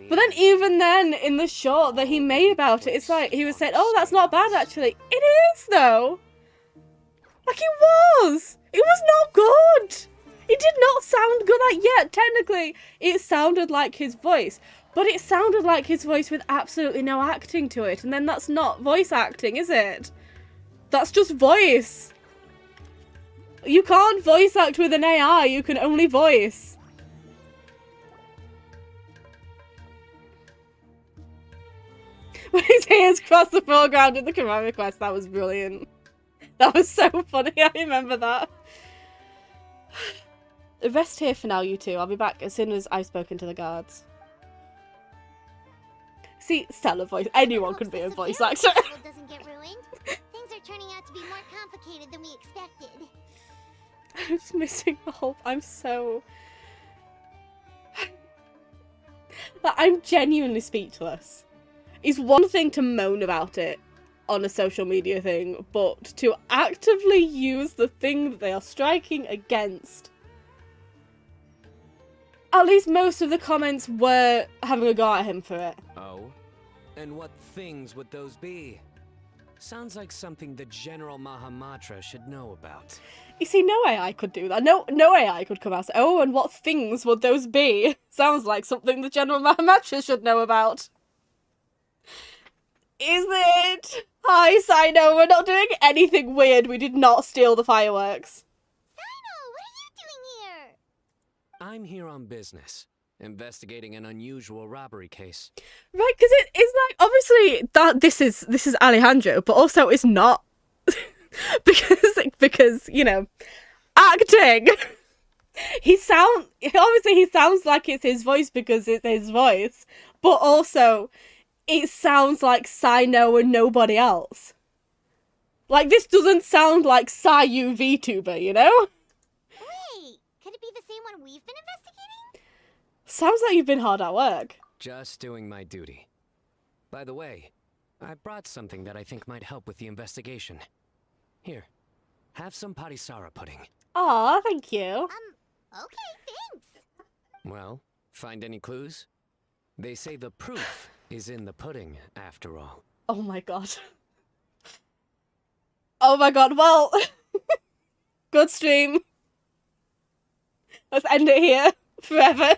But then even then, in the short that he made about it, it's like he was saying, oh, that's not bad actually. It is though. Like it was. It was not good. It did not sound good. Like, yeah, technically it sounded like his voice. But it sounded like his voice with absolutely no acting to it. And then that's not voice acting, is it? That's just voice. You can't voice act with an AI, you can only voice. When his hands crossed the foreground in the Chromatic quest, that was brilliant. That was so funny, I remember that. Rest here for now, you two. I'll be back as soon as I've spoken to the guards. See, stellar voice. Anyone can be a voice actor. Doesn't get ruined. Things are turning out to be more complicated than we expected. I'm just missing the whole... I'm so... Like, I'm genuinely speechless. It's one thing to moan about it on a social media thing, but to actively use the thing that they are striking against At least most of the comments were having a go at him for it. Oh? And what things would those be? Sounds like something the General Mahamatra should know about. You see, no AI could do that. No AI could come out and say, oh, and what things would those be? Sounds like something the General Mahamatra should know about. Is it? Hi, Sino, we're not doing anything weird. We did not steal the fireworks. Sino, what are you doing here? I'm here on business, investigating an unusual robbery case. Right, because it's like, obviously, that this is Alejandro, but also it's not. because, you know, acting. He sounds like it's his voice because it's his voice, but also it sounds like Sino and nobody else. Like, this doesn't sound like Sayu VTuber, you know? Wait, could it be the same one we've been investigating? Sounds like you've been hard at work. Just doing my duty. By the way, I brought something that I think might help with the investigation. Here, have some parisara pudding. Aw, thank you. Okay, thanks. Well, find any clues? They say the proof is in the pudding, after all. Oh my god. Oh my god, well, good stream. Let's end it here, forever.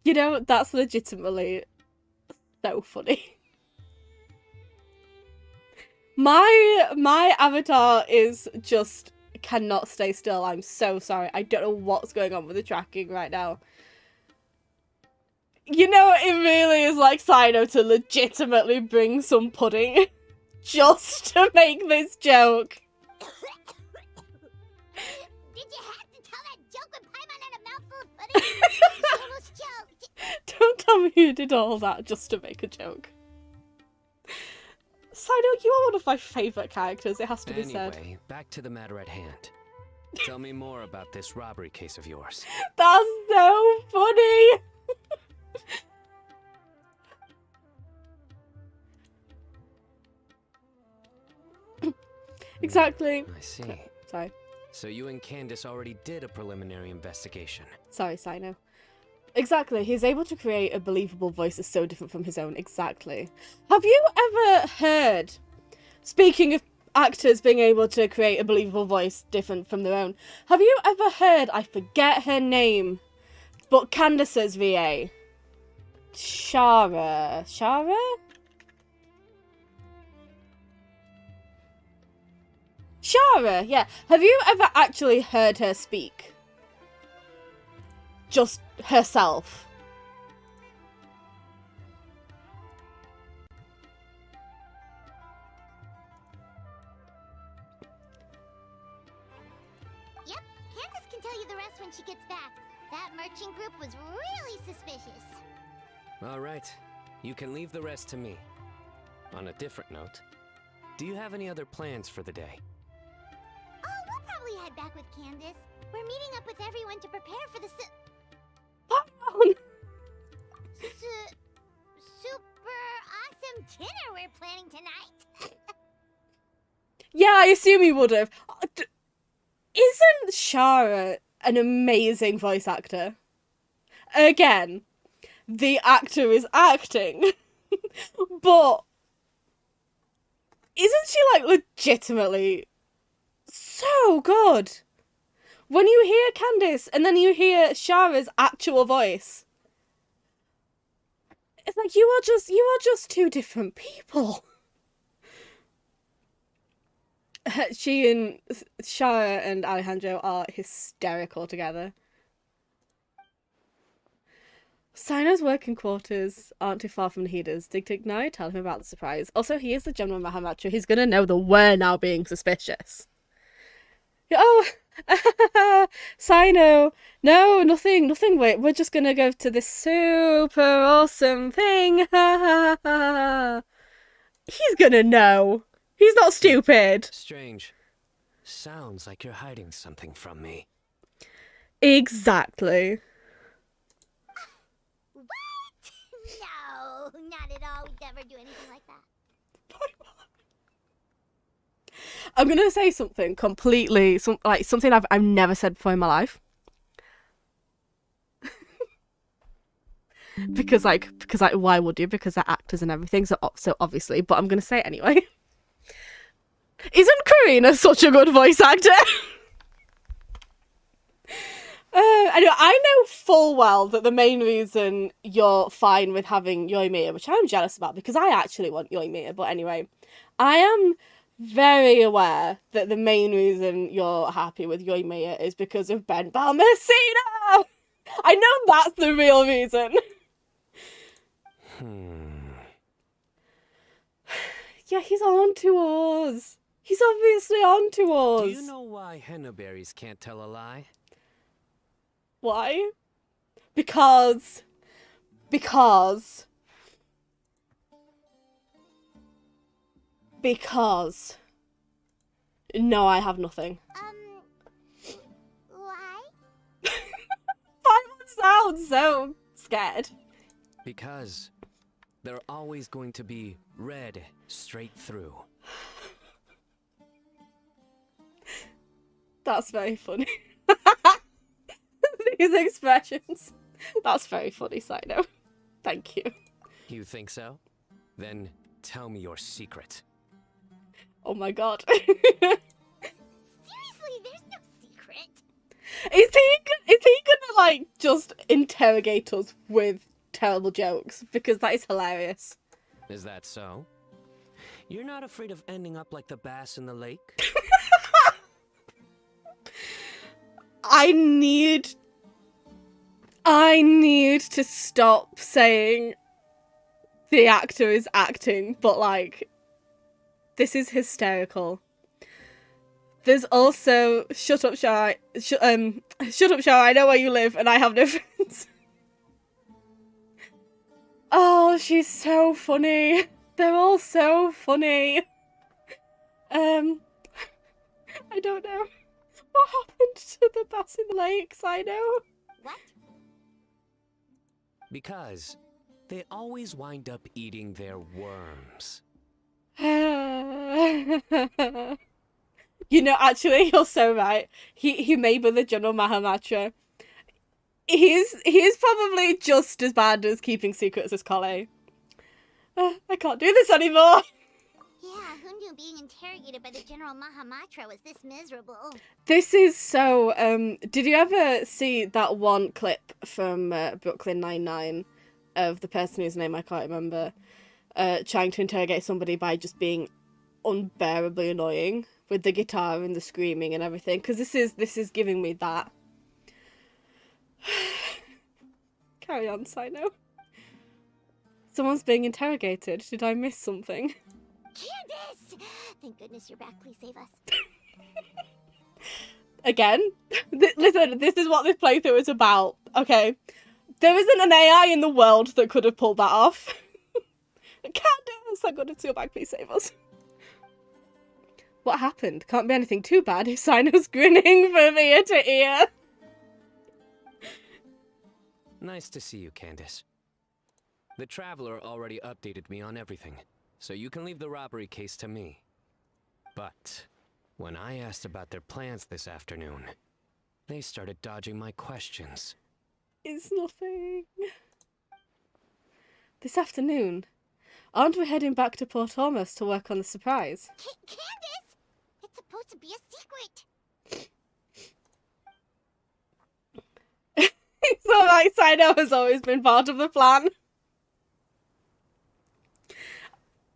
You know, that's legitimately so funny. My avatar is just cannot stay still. I'm so sorry. I don't know what's going on with the tracking right now. You know, it really is like Sino to legitimately bring some pudding just to make this joke. Did you have to tell that joke with Paimon and a mouthful of pudding? She almost choked. Don't tell me you did all that just to make a joke. Sino, you are one of my favourite characters, it has to be said. Anyway, back to the matter at hand. Tell me more about this robbery case of yours. That's so funny! Exactly. I see. Sorry. So you and Candice already did a preliminary investigation. Sorry, Sino. Exactly. He's able to create a believable voice that's so different from his own. Exactly. Have you ever heard, speaking of actors being able to create a believable voice different from their own, have you ever heard, I forget her name, but Candice's VA? Shara? Shara, yeah. Have you ever actually heard her speak? Just herself. Yep, Candice can tell you the rest when she gets back. That merchant group was really suspicious. All right. You can leave the rest to me. On a different note, do you have any other plans for the day? Oh, we'll probably head back with Candice. We're meeting up with everyone to prepare for the super awesome dinner we're planning tonight. Yeah, I assume you would have. Isn't Shara an amazing voice actor? Again, the actor is acting. But isn't she, like, legitimately so good? When you hear Candice and then you hear Shara's actual voice, it's like you are just two different people. She and Shara and Alejandro are hysterical together. Sino's working quarters aren't too far from Nahida's. Dig Dig now, tell him about the surprise. Also, he is the General Mahamatra. He's gonna know that we're now being suspicious. Oh, Sino. No, nothing. Wait, we're just gonna go to this super awesome thing. He's gonna know. He's not stupid. Strange. Sounds like you're hiding something from me. Exactly. What? No, not at all. We'd never do anything like that. I'm gonna say something completely, something I've never said before in my life. because why would you? Because they're actors and everything, so obviously. But I'm gonna say it anyway. Isn't Karina such a good voice actor? Anyway, I know full well that the main reason you're fine with having Yoimiya, which I'm jealous about because I actually want Yoimiya, but anyway, I am very aware that the main reason you're happy with Yoimiya is because of Ben Balmaceda! I know that's the real reason. Yeah, he's on to us. He's obviously on to us. Do you know why henna berries can't tell a lie? Why? Because no, I have nothing. Why? Paimon sounds so scared. Because they're always going to be red straight through. That's very funny. These expressions. That's very funny, Sino. Thank you. You think so? Then tell me your secret. Oh my god. Seriously, there's no secret. Is he gonna, like, just interrogate us with terrible jokes? Because that is hilarious. Is that so? You're not afraid of ending up like the bass in the lake? I need to stop saying the actor is acting, but, like, this is hysterical. There's also shut up, Shah, I know where you live and I have no friends. Oh, she's so funny. They're all so funny. I don't know. What happened to the bass in the lakes? I know. What? Because they always wind up eating their worms. You know, actually, you're so right. He may be the General Mahamatra. He's probably just as bad as keeping secrets as Kale. I can't do this anymore. Yeah, who knew being interrogated by the General Mahamatra was this miserable? This is so, did you ever see that one clip from Brooklyn Nine-Nine of the person whose name I can't remember, trying to interrogate somebody by just being unbearably annoying with the guitar and the screaming and everything? Because this is giving me that. Carry on, Sino. Someone's being interrogated. Did I miss something? Candice! Thank goodness you're back. Please save us. Again, listen, this is what this playthrough is about, okay? There isn't an AI in the world that could have pulled that off. Candice, thank goodness you're back. Please save us. What happened? Can't be anything too bad if Sino's grinning from ear to ear. Nice to see you, Candice. The Traveler already updated me on everything, so you can leave the robbery case to me. But when I asked about their plans this afternoon, they started dodging my questions. It's nothing. This afternoon? Aren't we heading back to Port Ormus to work on the surprise? Candice! It's supposed to be a secret. It's alright, Sino has always been part of the plan.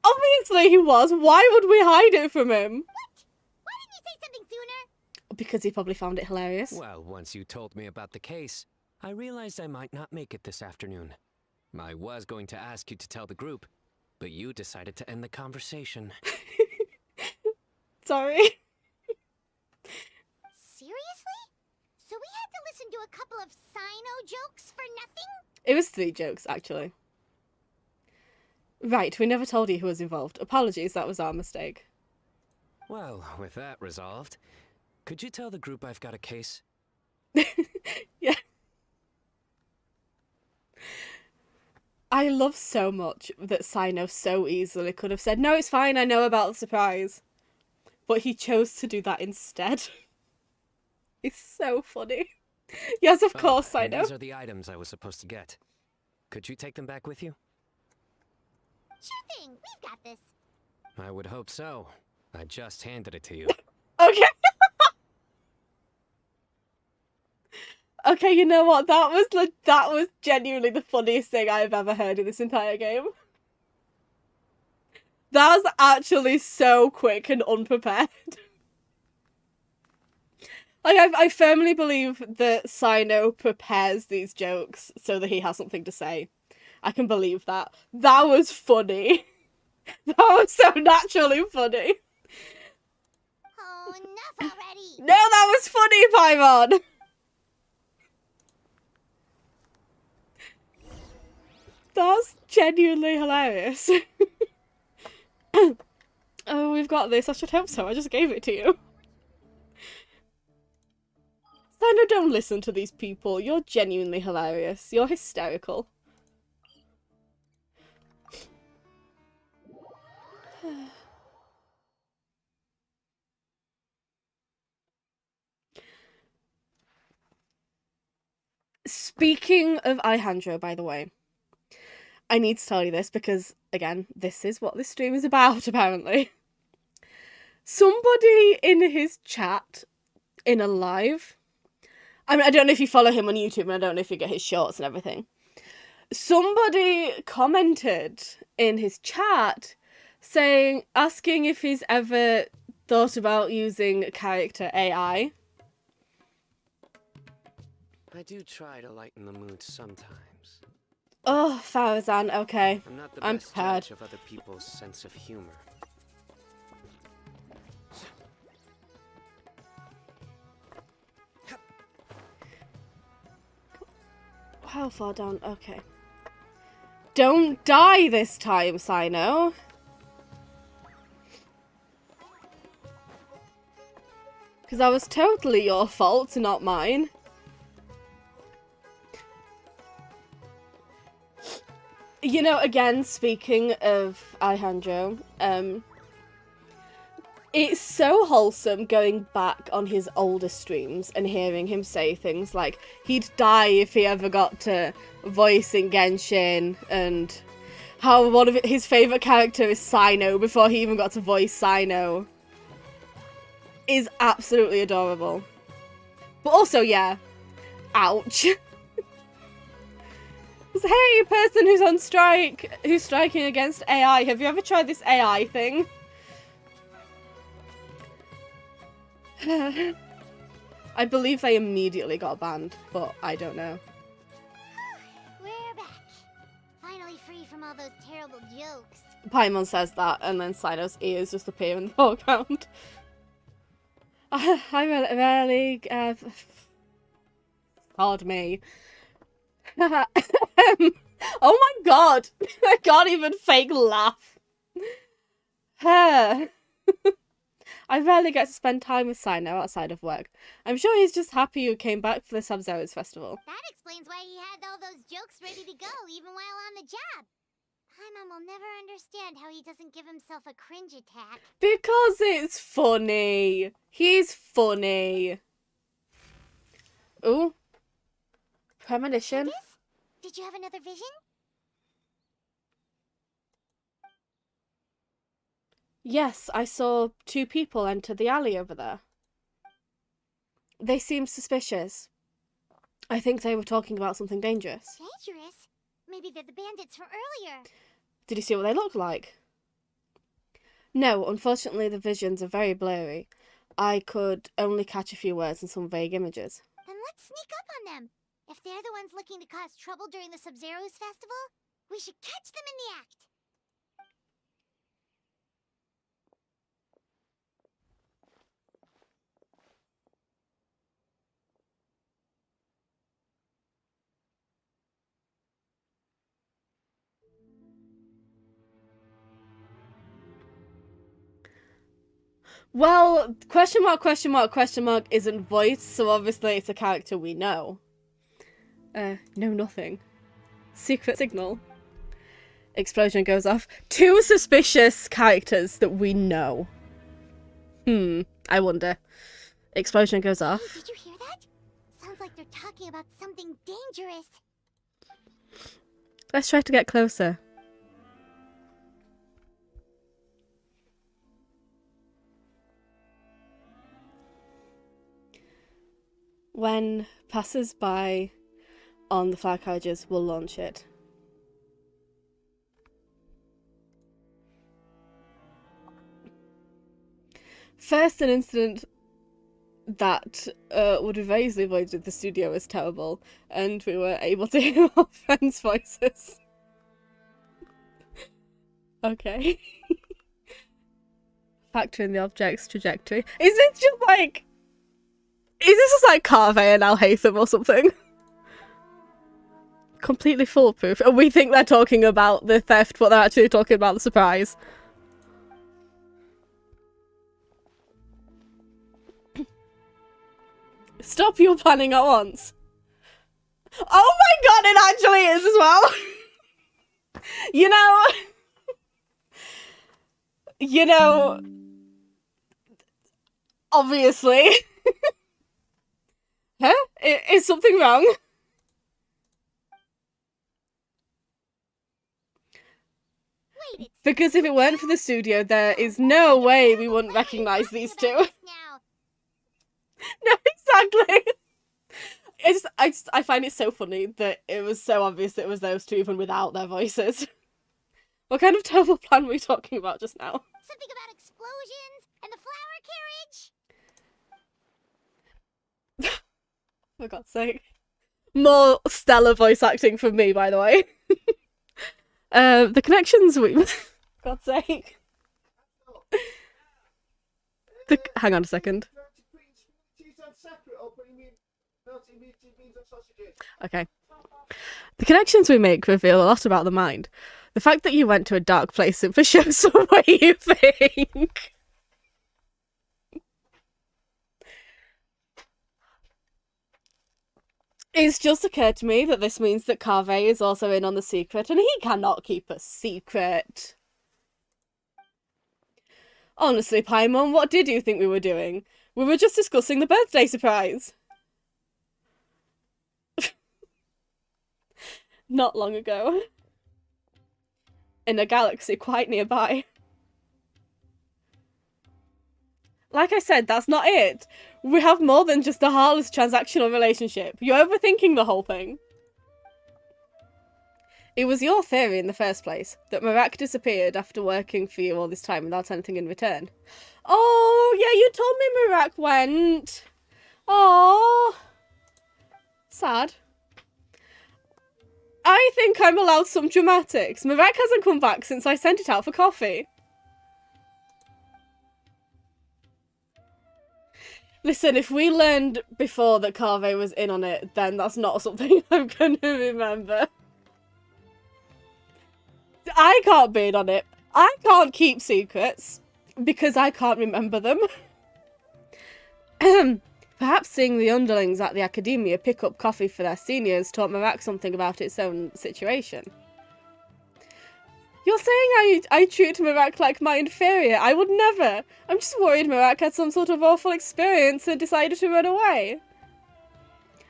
Obviously he was. Why would we hide it from him? What? Why didn't you say something sooner? Because he probably found it hilarious. Well, once you told me about the case, I realized I might not make it this afternoon. I was going to ask you to tell the group, but you decided to end the conversation. Sorry. Seriously? So we had to listen to a couple of Sino jokes for nothing? It was 3 jokes, actually. Right, we never told you who was involved. Apologies, that was our mistake. Well, with that resolved, could you tell the group I've got a case? Yeah. I love so much that Sino so easily could have said, no, it's fine, I know about the surprise. but he chose to do that instead. It's so funny. Yes, of course, I and know. These are the items I was supposed to get. Could you take them back with you? Sure thing. We've got this. I would hope so. I just handed it to you. Okay. Okay, you know what? That was genuinely the funniest thing I've ever heard in this entire game. That was actually so quick and unprepared. Like, I firmly believe that Sino prepares these jokes so that he has something to say. I can believe that. That was funny. That was so naturally funny. Oh, enough already. No, that was funny, Paimon! That's genuinely hilarious. Oh, we've got this. I should hope so. I just gave it to you. Sino, don't listen to these people. You're genuinely hilarious. You're hysterical. Speaking of Alejandro, by the way, I need to tell you this because, again, this is what this stream is about, apparently. Somebody in his chat, in a live, I mean, I don't know if you follow him on YouTube and I don't know if you get his shorts and everything. Somebody commented in his chat asking if he's ever thought about using character AI. I do try to lighten the mood sometimes. Oh, Farazan, okay. I'm not the I'm best prepared. judge of other people's sense of humor. How far down? Okay. Don't die this time, Sino. Because that was totally your fault, not mine. You know, again, speaking of Alejandro, it's so wholesome going back on his older streams and hearing him say things like he'd die if he ever got to voicing Genshin, and how one of his favourite character is Sino before he even got to voice Sino. Is absolutely adorable. But also, yeah, ouch. Hey, person who's on strike, who's striking against AI, have you ever tried this AI thing? I believe they immediately got banned, but I don't know. We're back. Finally free from all those terrible jokes. Paimon says that, and then Sino's ears just appear in the background. I really, pardon me. Oh my god! I can't even fake laugh. I rarely get to spend time with Sino outside of work. I'm sure he's just happy you came back for the Sub-Zero's festival. That explains why he had all those jokes ready to go even while on the job. Paimon will never understand how he doesn't give himself a cringe attack. Because it's funny. He's funny. Ooh. Premonition. Candice? Did you have another vision? Yes, I saw two people enter the alley over there. They seemed suspicious. I think they were talking about something dangerous. Dangerous? Maybe they're the bandits from earlier. Did you see what they looked like? No, unfortunately the visions are very blurry. I could only catch a few words and some vague images. Then let's sneak up on them. If they're the ones looking to cause trouble during the Sub-Zero's festival, we should catch them in the act. Well, question mark, question mark, question mark isn't voiced, so obviously it's a character we know. No, nothing. Secret signal. Explosion goes off. Two suspicious characters that we know. I wonder. Explosion goes off. Hey, did you hear that? Sounds like they're talking about something dangerous. Let's try to get closer. When passers-by on the flower carriages will launch it. First, an incident that would have very easily avoided if the studio was terrible and we were able to hear our friends' voices. Okay. Factor in the object's trajectory. Is this just like... Is this just like Carve and Alhaitham or something? Completely foolproof. And we think they're talking about the theft, but they're actually talking about the surprise. Stop your planning at once. Oh my god, it actually is as well. You know, obviously. Huh? Is something wrong? Wait, it's Because if it weren't for the studio, there is no way we wouldn't recognise these two. about this now. No, exactly. I find it so funny that it was so obvious that it was those two even without their voices. What kind of terrible plan were we talking about just now? Something about explosions and the flower carriage. For God's sake. More stellar voice acting from me, by the way. The connections we... God's sake. Hang on a second. Okay. The connections we make reveal a lot about the mind. The fact that you went to a dark place simply shows the way you think. It's just occurred to me that this means that Carve is also in on the secret, and he cannot keep a secret. Honestly, Paimon, what did you think we were doing? We were just discussing the birthday surprise. Not long ago. In a galaxy quite nearby. Like I said, that's not it. We have more than just a heartless transactional relationship. You're overthinking the whole thing. It was your theory in the first place, that Marak disappeared after working for you all this time without anything in return. Oh, yeah, you told me Marak went. Oh, sad. I think I'm allowed some dramatics. Marak hasn't come back since I sent it out for coffee. Listen, if we learned before that Carve was in on it, then that's not something I'm going to remember. I can't be in on it. I can't keep secrets because I can't remember them. Perhaps seeing the underlings at the academia pick up coffee for their seniors taught Marak something about its own situation. You're saying I treat Marak like my inferior? I would never. I'm just worried Marak had some sort of awful experience and decided to run away.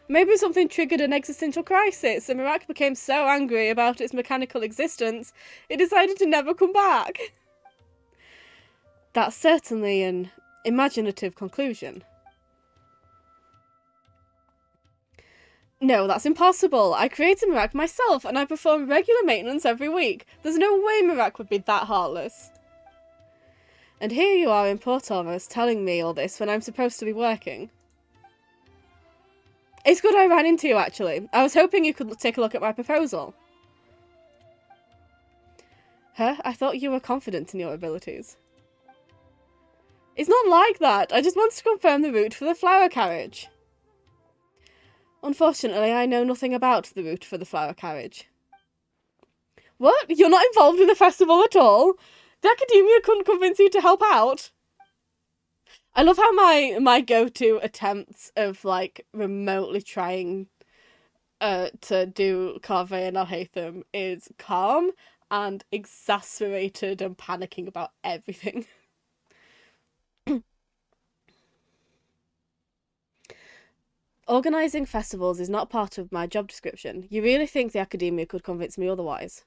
Maybe something triggered an existential crisis, and Marak became so angry about its mechanical existence, it decided to never come back. That's certainly an imaginative conclusion. No, that's impossible. I created Marak myself, and I perform regular maintenance every week. There's no way Marak would be that heartless. And here you are in Port Ormos telling me all this when I'm supposed to be working. It's good I ran into you, actually. I was hoping you could take a look at my proposal. Huh? I thought you were confident in your abilities. It's not like that. I just wanted to confirm the route for the flower carriage. Unfortunately, I know nothing about the route for the flower carriage. What? You're not involved in the festival at all? The academia couldn't convince you to help out? I love how my go-to attempts of, like, remotely trying to do Carve and Alhaitham is calm and exasperated and panicking about everything. Organising festivals is not part of my job description. You really think the academia could convince me otherwise?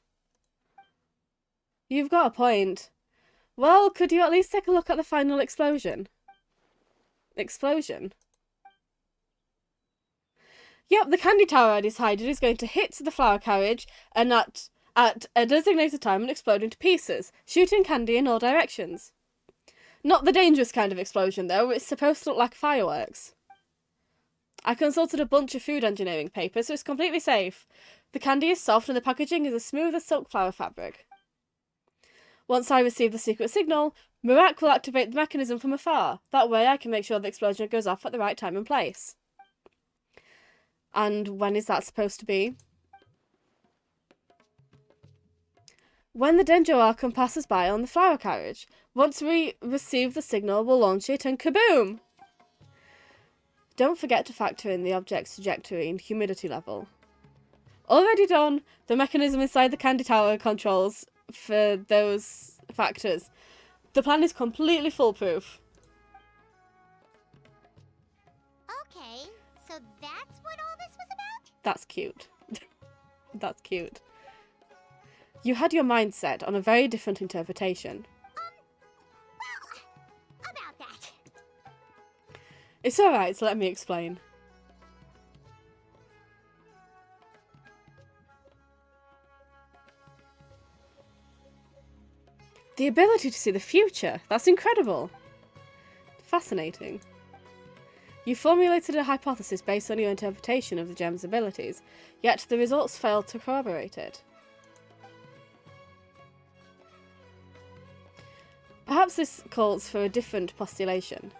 You've got a point. Well, could you at least take a look at the final explosion? Explosion? Yep, the candy tower I decided is going to hit the flower carriage and at a designated time and explode into pieces, shooting candy in all directions. Not the dangerous kind of explosion, though. It's supposed to look like fireworks. I consulted a bunch of food engineering papers, so it's completely safe. The candy is soft and the packaging is as smooth as silk flower fabric. Once I receive the secret signal, Murak will activate the mechanism from afar. That way I can make sure the explosion goes off at the right time and place. And when is that supposed to be? When the Denjo Archon passes by on the flower carriage. Once we receive the signal, we'll launch it and kaboom! Don't forget to factor in the object's trajectory and humidity level. Already done! The mechanism inside the candy tower controls for those factors. The plan is completely foolproof. Okay, so that's what all this was about? That's cute. That's cute. You had your mind set on a very different interpretation. Well, about that. It's alright, so let me explain. The ability to see the future. That's incredible. Fascinating. You formulated a hypothesis based on your interpretation of the gem's abilities, yet the results failed to corroborate it. Perhaps this calls for a different postulation.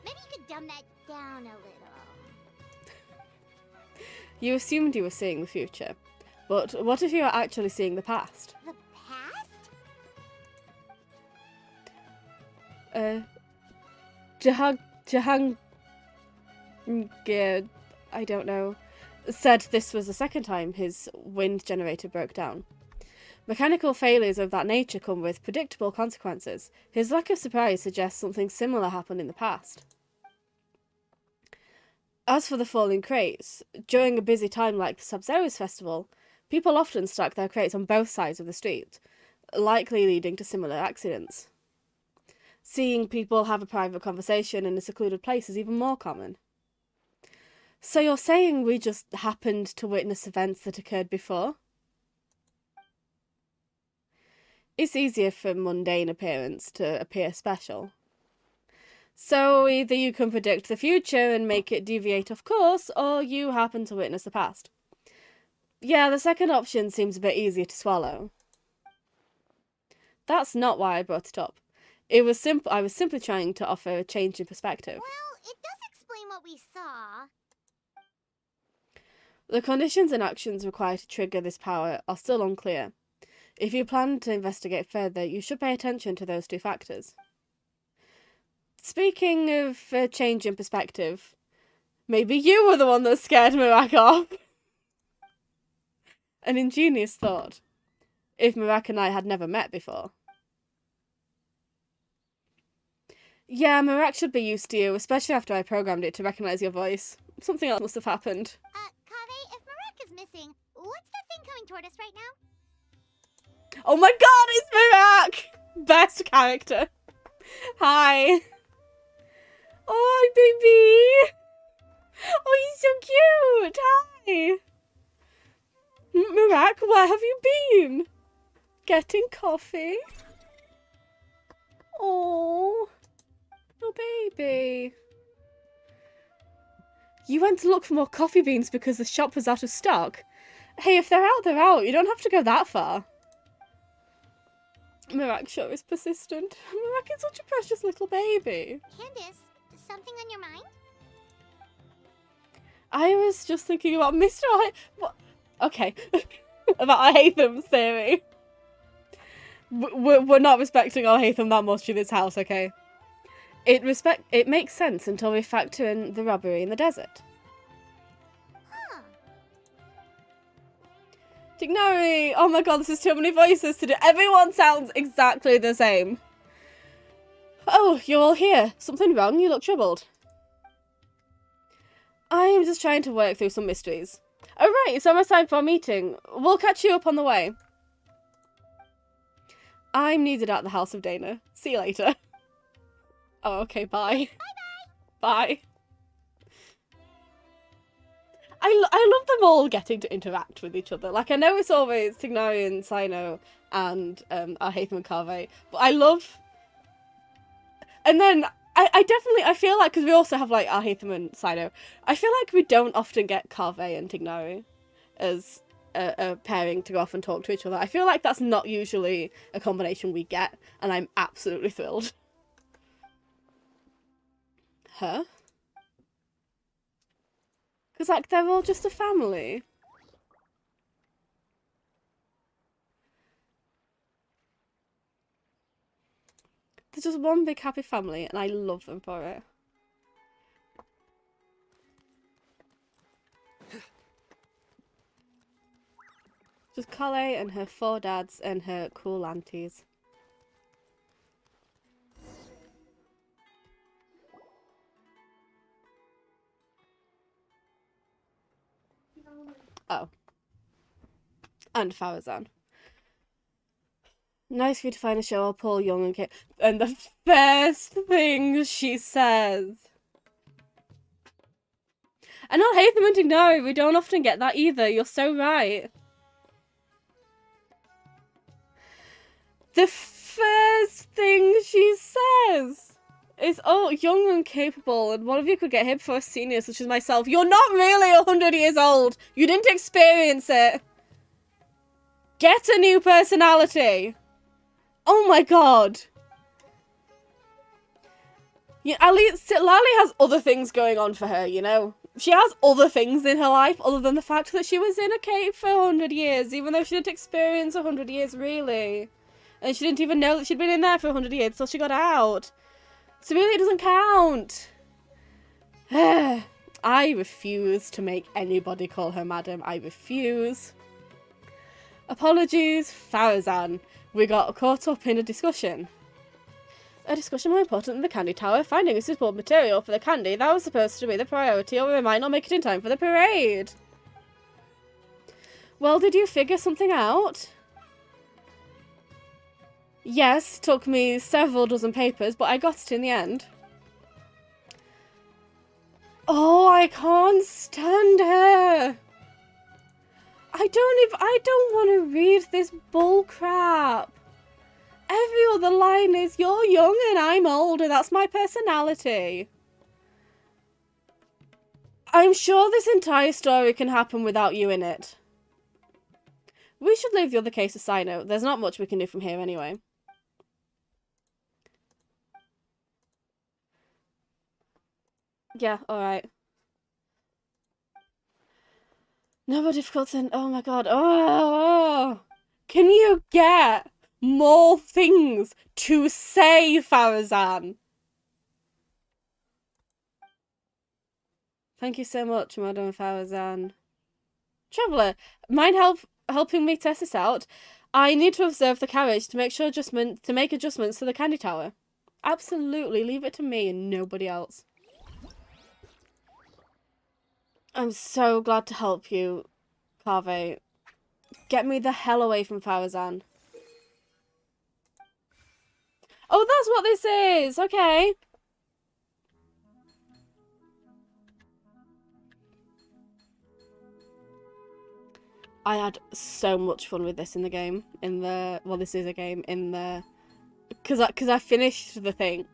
Maybe you could dumb that down a little. You assumed you were seeing the future, but what if you are actually seeing the past? The past? Jahangir, I don't know, said this was the second time his wind generator broke down. Mechanical failures of that nature come with predictable consequences. His lack of surprise suggests something similar happened in the past. As for the falling crates, during a busy time like the Sub-Zero's festival, people often stack their crates on both sides of the street, likely leading to similar accidents. Seeing people have a private conversation in a secluded place is even more common. So you're saying we just happened to witness events that occurred before? It's easier for mundane appearance to appear special. So either you can predict the future and make it deviate off course, or you happen to witness the past. Yeah, the second option seems a bit easier to swallow. That's not why I brought it up. I was simply trying to offer a change in perspective. Well, it does explain what we saw. The conditions and actions required to trigger this power are still unclear. If you plan to investigate further, you should pay attention to those two factors. Speaking of change in perspective, maybe you were the one that scared Murak off. An ingenious thought, if Murak and I had never met before. Yeah, Murak should be used to you, especially after I programmed it to recognise your voice. Something else must have happened. Kaveh, if Murak is missing, what's that thing coming toward us right now? Oh my god, it's Murak! Best character. Hi. Oh, baby. Oh, he's so cute. Hi. Murak, where have you been? Getting coffee? Oh baby. You went to look for more coffee beans because the shop was out of stock? Hey, if they're out, they're out. You don't have to go that far. Murak sure is persistent. Murak is such a precious little baby. Candice, something on your mind? I was just thinking about Mr. What? Okay. About Aham's theory. We're not respecting Aham that much in this house, okay? It makes sense until we factor in the robbery in the desert. Huh. Tignari! Oh my god, this is too many voices to do. Everyone sounds exactly the same. Oh, you're all here. Something wrong? You look troubled. I'm just trying to work through some mysteries. Oh right, it's almost time for our meeting. We'll catch you up on the way. I'm needed at the house of Dana. See you later. Oh, okay, bye. Bye. I love them all getting to interact with each other. Like, I know it's always Tignarian, Sino, and Ahem and Carve, but I love... And then, I feel like, because we also have, like, Ahem and Sino, I feel like we don't often get Carve and Tignari as a pairing to go off and talk to each other. I feel like that's not usually a combination we get, and I'm absolutely thrilled. Huh? Because, like, they're all just a family. They're just one big happy family, and I love them for it. Just Kale and her 4 dads and her cool aunties. Oh. And Farazan. Nice for you to find a show all Paul Young and Kate. And the first thing she says. And not hate them and ignore. We don't often get that either. You're so right. The first thing she says is, oh, young and capable, and one of you could get hit for a senior, such as myself. You're not really 100 years old. You didn't experience it. Get a new personality. Oh my god. Yeah, at least Lali has other things going on for her, you know? She has other things in her life other than the fact that she was in a cave for 100 years, even though she didn't experience 100 years, really. And she didn't even know that she'd been in there for 100 years until she got out. So really it doesn't count. I refuse to make anybody call her madam. I refuse. Apologies, Farazan. We got caught up in a discussion. A discussion more important than the candy tower. Finding a suitable material for the candy, that was supposed to be the priority, or we might not make it in time for the parade. Well, did you figure something out? Yes, took me several dozen papers, but I got it in the end. Oh, I can't stand her. I don't want to read this bull crap. Every other line is, you're young and I'm old, and that's my personality. I'm sure this entire story can happen without you in it. We should leave the other case aside now. There's not much we can do from here anyway. Yeah, alright. No more difficult than... Oh my god. Oh! Can you get more things to say, Farazan? Thank you so much, Madam Farazan. Traveller, mind helping me test this out? I need to observe the carriage to make adjustments to the candy tower. Absolutely, leave it to me and nobody else. I'm so glad to help you, Carve. Get me the hell away from Farazan. Oh, that's what this is! Okay. I had so much fun with this in the game. Well, this is a game. Because I finished the thing.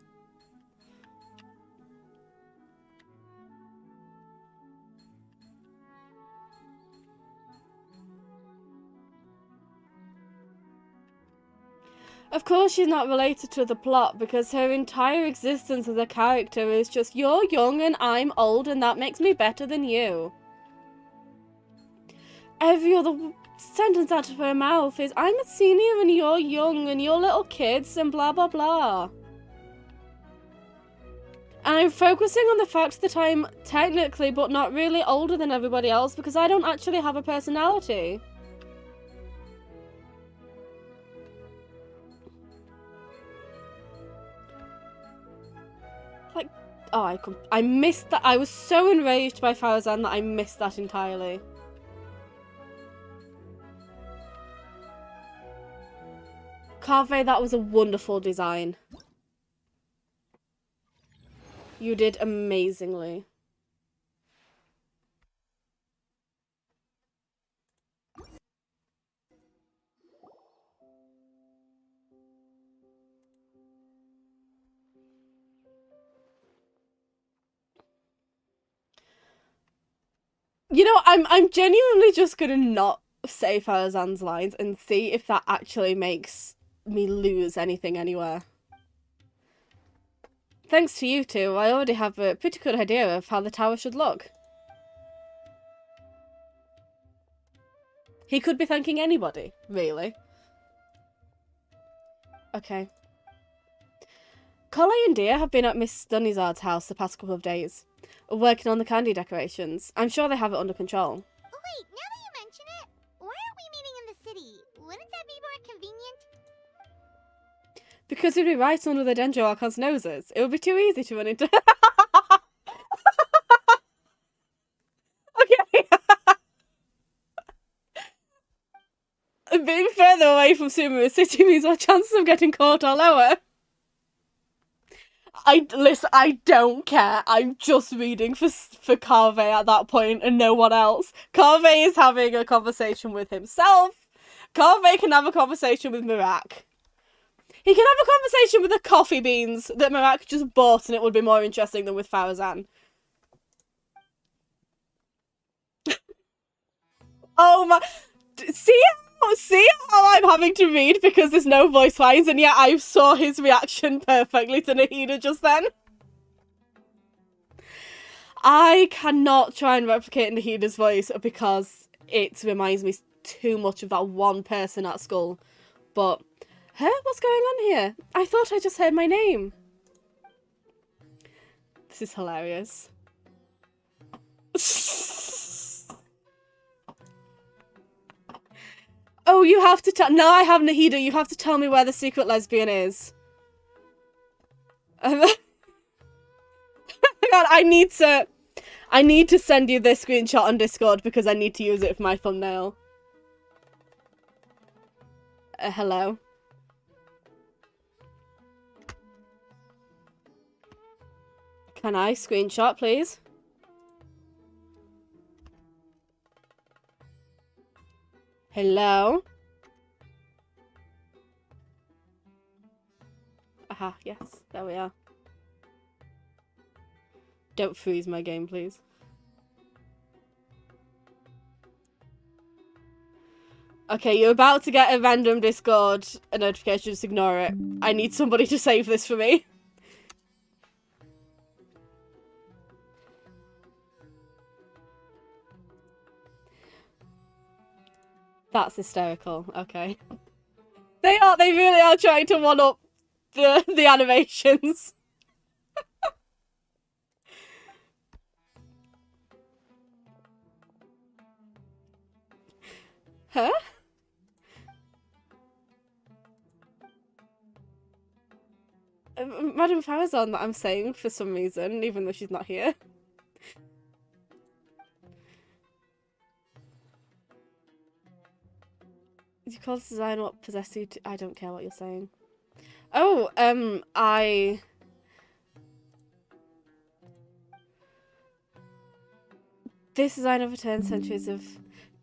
Of course she's not related to the plot because her entire existence as a character is just, you're young and I'm old and that makes me better than you. Every other sentence out of her mouth is, I'm a senior and you're young and you're little kids and blah blah blah. And I'm focusing on the fact that I'm technically but not really older than everybody else because I don't actually have a personality. Oh, I missed that. I was so enraged by Farazan that I missed that entirely. Carve, that was a wonderful design. You did amazingly. You know, I'm genuinely just gonna not say Farazan's lines and see if that actually makes me lose anything anywhere. Thanks to you two, I already have a pretty good idea of how the tower should look. He could be thanking anybody, really. Okay. Collie and Deer have been at Miss Dunnizard's house the past couple of days, working on the candy decorations. I'm sure they have it under control. Wait, now that you mention it, why aren't we meeting in the city? Wouldn't that be more convenient? Because we'd be right under the Dendro Archon's noses. It would be too easy to run into. Okay. Being further away from Sumeru City means our chances of getting caught are lower. Listen, I don't care. I'm just reading for Carve at that point and no one else. Carve is having a conversation with himself. Carve can have a conversation with Mirak. He can have a conversation with the coffee beans that Mirak just bought and it would be more interesting than with Farazan. Oh my... See how I'm having to read because there's no voice lines and yet I saw his reaction perfectly to Nahida just then. I cannot try and replicate Nahida's voice because it reminds me too much of that one person at school. But, what's going on here? I thought I just heard my name. This is hilarious. Oh, you have to tell. Now I have Nahida. You have to tell me where the secret lesbian is. Hang on, I need to send you this screenshot on Discord because I need to use it for my thumbnail. Hello. Can I screenshot, please? Hello? Aha, yes, there we are. Don't freeze my game, please. Okay, you're about to get a random Discord notification, just ignore it. I need somebody to save this for me. That's hysterical. Okay. They really are trying to one-up the animations. Huh? Madame Farazan that I'm saying for some reason, even though she's not here. You call this design what possessed you to... I don't care what you're saying. Oh, This design overturns centuries of...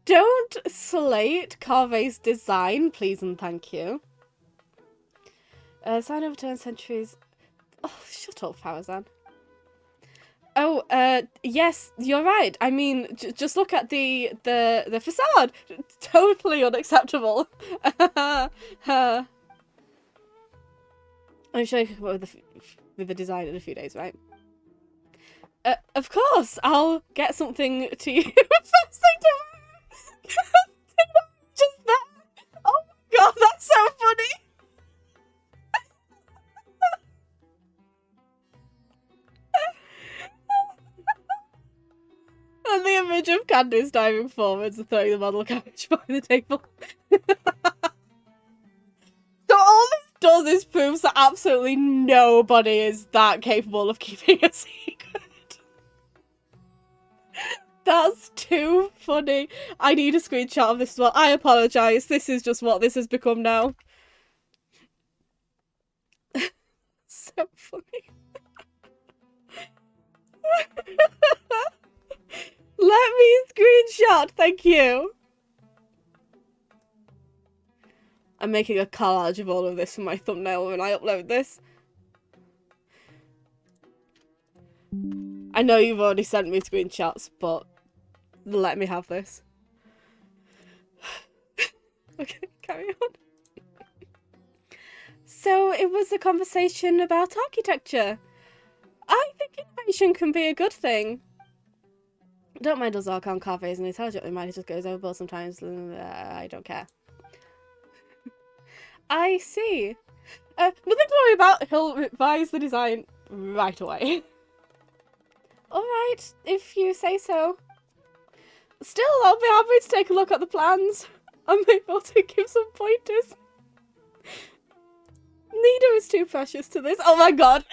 Don't slate Carve's design, please and thank you. Design overturns centuries... Oh, shut up, Farazan. Oh, yes, you're right. I mean, just look at the facade. Totally unacceptable. I'm sure you can come up with the design in a few days, right? Of course, I'll get something to you first thing tomorrow. Just that. Oh my god, that's so funny. And the image of Candies diving forwards and throwing the model carriage behind the table. So all this does. This proves that absolutely nobody is that capable of keeping a secret. That's too funny. I need a screenshot of this as well. I apologise. This is just what this has become now. So funny. Let me screenshot, thank you. I'm making a collage of all of this for my thumbnail when I upload this. I know you've already sent me screenshots, but let me have this. Okay, carry on. So it was a conversation about architecture. I think innovation can be a good thing. Don't mind us Archon cafes and intelligently mine just goes overboard sometimes. I don't care. I see. Nothing to worry about. He'll revise the design right away. Alright, if you say so. Still, I'll be happy to take a look at the plans. I'm able to give some pointers. Neither is too precious to this. Oh my god.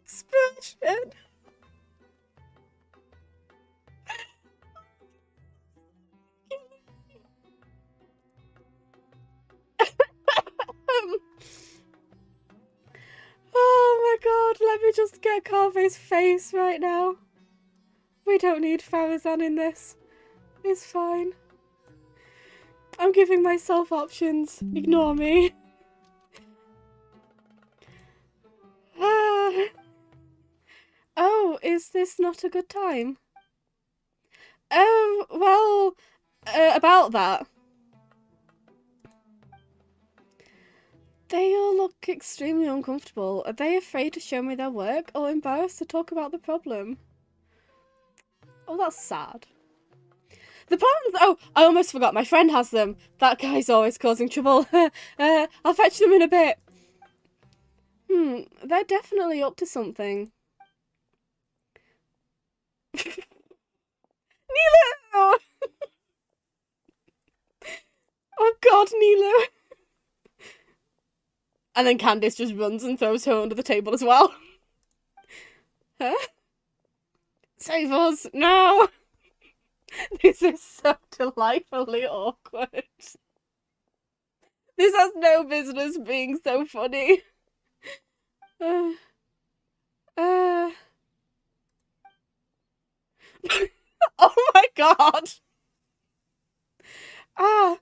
Expression. Oh my god, let me just get Carve's face right now. We don't need Farazan in this. It's fine. I'm giving myself options. Ignore me. Oh, is this not a good time? Oh, well, about that. They all look extremely uncomfortable. Are they afraid to show me their work or embarrassed to talk about the problem? Oh, that's sad. The plans! Oh, I almost forgot. My friend has them. That guy's always causing trouble. I'll fetch them in a bit. They're definitely up to something. Nilo! Oh god, Nilo. And then Candice just runs and throws her under the table as well. Huh? Save us! No! This is so delightfully awkward. This has no business being so funny. Oh my god! Ah!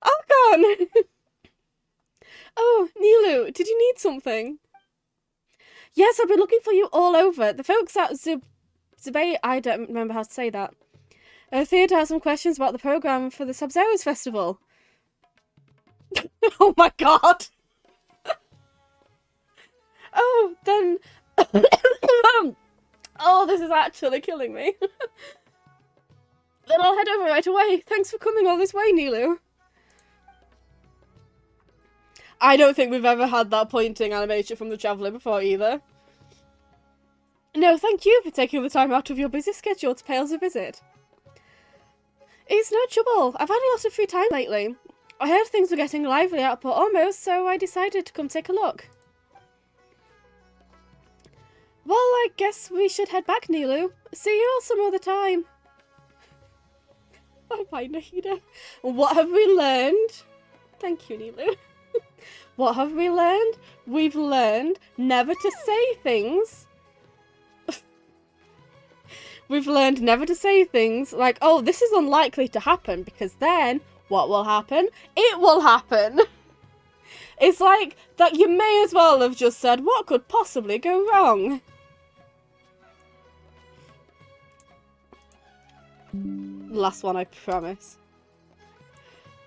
Alcon! Oh, Nilu, did you need something? Yes, I've been looking for you all over. The folks at Zubay, I don't remember how to say that. Theatre has some questions about the programme for the Sub-Zeros Festival. Oh my god! Oh, then... Oh, this is actually killing me. Then I'll head over right away. Thanks for coming all this way, Nilu. I don't think we've ever had that pointing animation from the Traveller before either. No, thank you for taking the time out of your busy schedule to pay us a visit. It's no trouble. I've had a lot of free time lately. I heard things were getting lively at Port Almost, so I decided to come take a look. Well, I guess we should head back, Nilu. See you all some other time. Bye-bye, Nahida. What have we learned? Thank you, Nilu. What have we learned? We've learned never to say things. We've learned never to say things like, oh, this is unlikely to happen, because then what will happen? It will happen. It's like that you may as well have just said, what could possibly go wrong? Last one, I promise.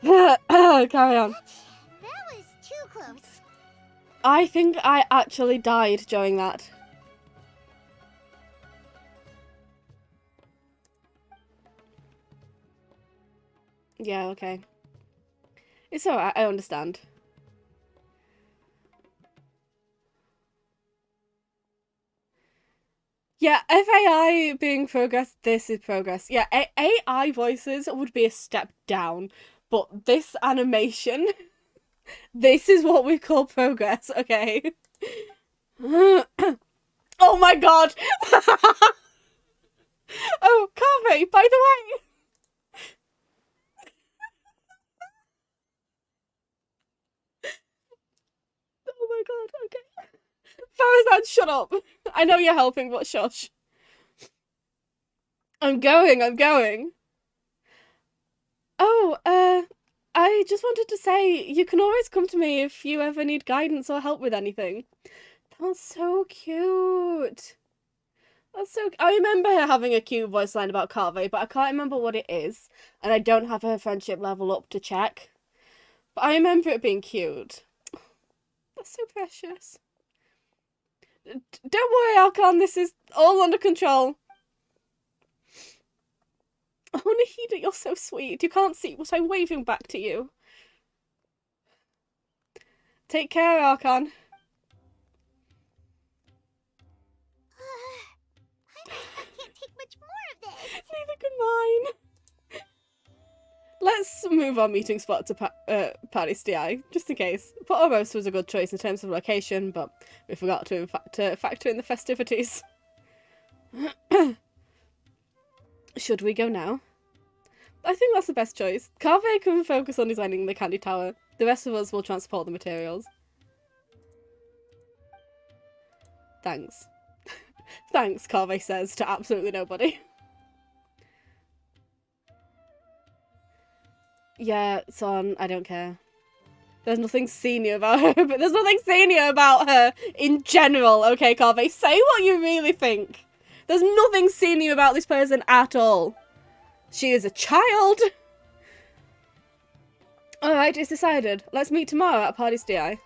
Carry on. That was too close. I think I actually died during that. Yeah, okay. It's alright, I understand. Yeah, if AI being progress, this is progress. Yeah, AI voices would be a step down, but this animation, this is what we call progress, okay? Oh my god! Oh, Carvey, by the way! Oh my god, okay. Farazan, shut up! I know you're helping, but shush. I'm going. Oh, I just wanted to say, you can always come to me if you ever need guidance or help with anything. That's so cute. That's so. I remember her having a cute voice line about Carvey, but I can't remember what it is, and I don't have her friendship level up to check. But I remember it being cute. That's so precious. Don't worry, Archon, this is all under control. Oh, Nahida, you're so sweet. You can't see what I'm waving back to you. Take care, Archon. I can't take much more of this. Neither can mine. Let's move our meeting spot to Paris DI, just in case. Portomos was a good choice in terms of location, but we forgot to factor in the festivities. Should we go now? I think that's the best choice. Carvey can focus on designing the candy tower. The rest of us will transport the materials. Thanks. Thanks, Carvey says to absolutely nobody. Yeah, Son, I don't care. There's nothing senior about her, but there's nothing senior about her in general, okay, Carvey? Say what you really think. There's nothing senior about this person at all. She is a child. Alright, it's decided. Let's meet tomorrow at Party's DI.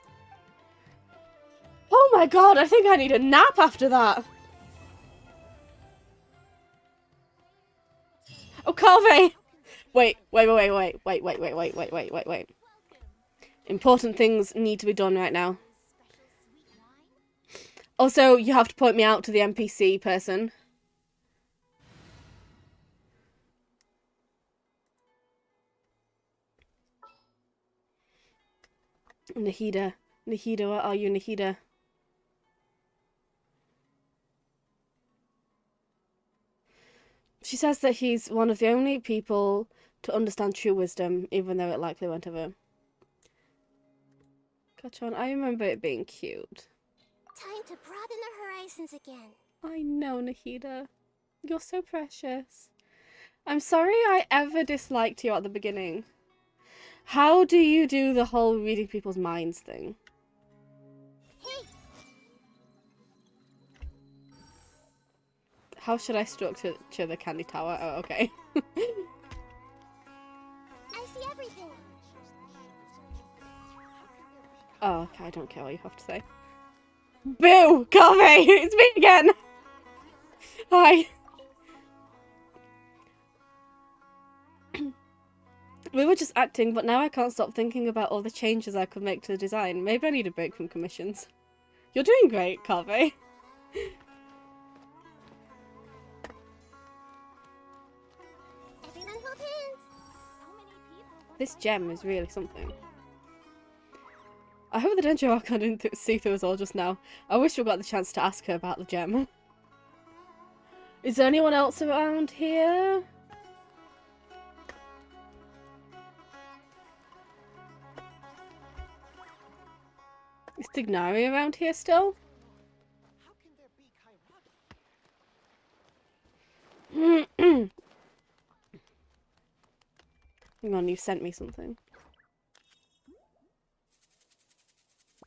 Oh my god, I think I need a nap after that. Oh, Carvey! Wait. Important things need to be done right now. Also, you have to point me out to the NPC person. Nahida, where are you, Nahida? She says that he's one of the only people to understand true wisdom, even though it likely won't ever catch on. I remember it being cute. Time to broaden the horizons again. I know, Nahida. You're so precious. I'm sorry I ever disliked you at the beginning. How do you do the whole reading people's minds thing? Hey! How should I structure the candy tower? Oh, okay. I see everything. Oh, okay, I don't care what you have to say. Boo! Carvey! It's me again! Hi. We were just acting, but now I can't stop thinking about all the changes I could make to the design. Maybe I need a break from commissions. You're doing great, Carvey. Everyone hold hands. This gem is really something. I hope the Danger Archon didn't see through us all just now. I wish we got the chance to ask her about the gem. Is there anyone else around here? Is Tignari around here still? How can there be Hang on, you sent me something.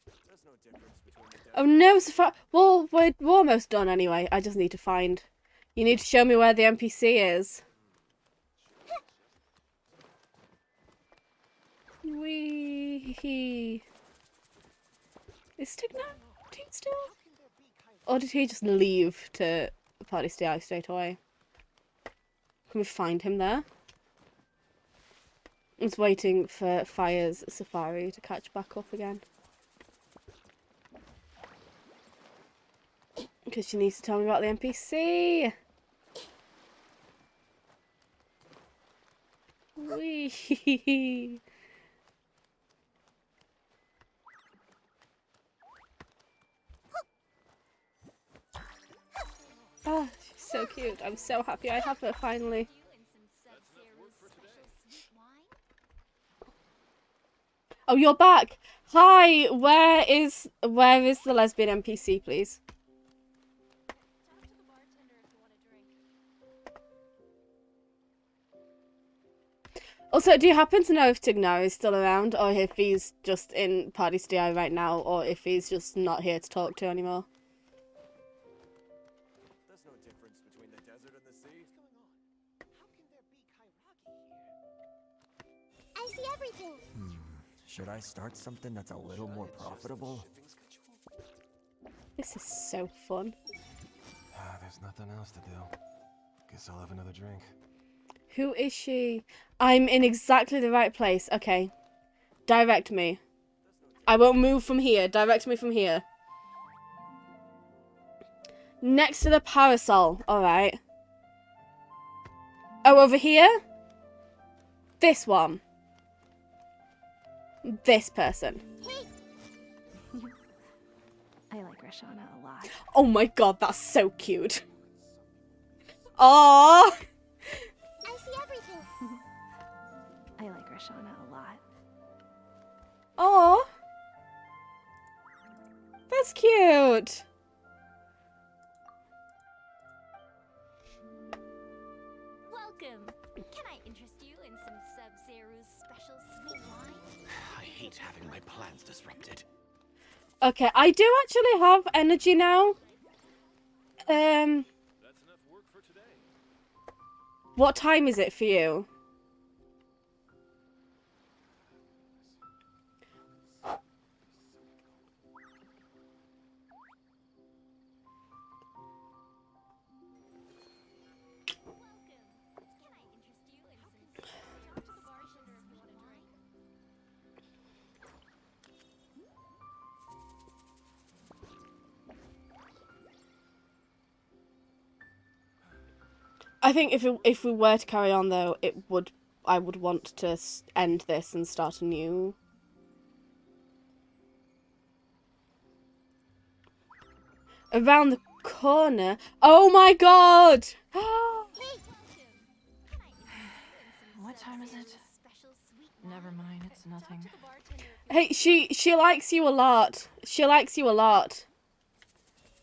There's no difference between the Oh no, Safari. Well, we're almost done anyway. I just need to find. You need to show me where the NPC is. Wee. Is Tignari still? Or did he just leave to Party Stay straight away? Can we find him there? I was waiting for Fire's Safari to catch back up again. Because she needs to tell me about the NPC. Wee. Ah, she's so cute. I'm so happy I have her finally. Oh, you're back. Hi, where is the lesbian NPC, please? Also, do you happen to know if Tignar is still around, or if he's just in Party's DI right now, or if he's just not here to talk to anymore? There's no difference between the desert and the sea. What's going on? How can there be Kairaki here? I see everything. Should I start something that's a little more profitable? This is so fun. There's nothing else to do. Guess I'll have another drink. Who is she? I'm in exactly the right place. Okay. Direct me. I won't move from here. Direct me from here. Next to the parasol. Alright. Oh, over here? This one. This person. I like Rashana a lot. Oh my god, that's so cute. Aww. I see everything. I like Rashana a lot. Aww. That's cute. Welcome. Can I interest you in some Sub-Zero's special sweet wine? I hate having my plans disrupted. Okay, I do actually have energy now. That's enough work for today. What time is it for you? I think if we were to carry on though, I would want to end this and start anew. Around the corner. Oh my god! What time is it? Never mind, it's nothing. Hey, she likes you a lot. She likes you a lot.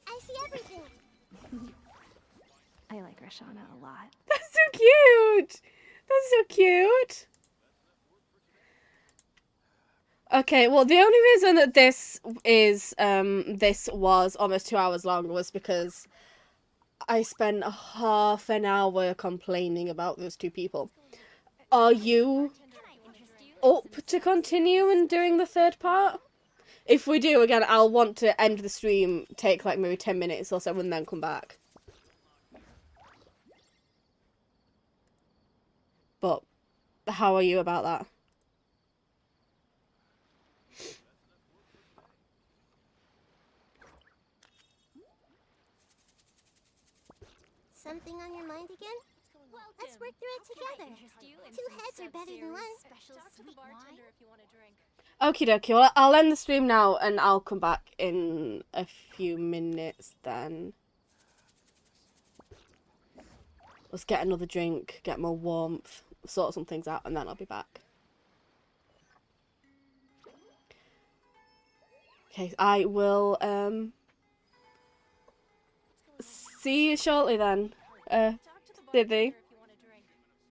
I see everything. I like Rashana a lot. That's so cute. That's so cute. Okay, well, the only reason that this was almost 2 hours long was because I spent half an hour complaining about those two people. Are you up to continue and doing the third part? If we do, again, I'll want to end the stream, take like maybe 10 minutes or so, and then come back. But how are you about that? Something on your mind again? Let's work through it together. Two heads are better than one. Okie dokie, well, I'll end the stream now and I'll come back in a few minutes then. Let's get another drink, get more warmth, sort some things out, and then I'll be back. Okay, I will see you shortly then. Dibby.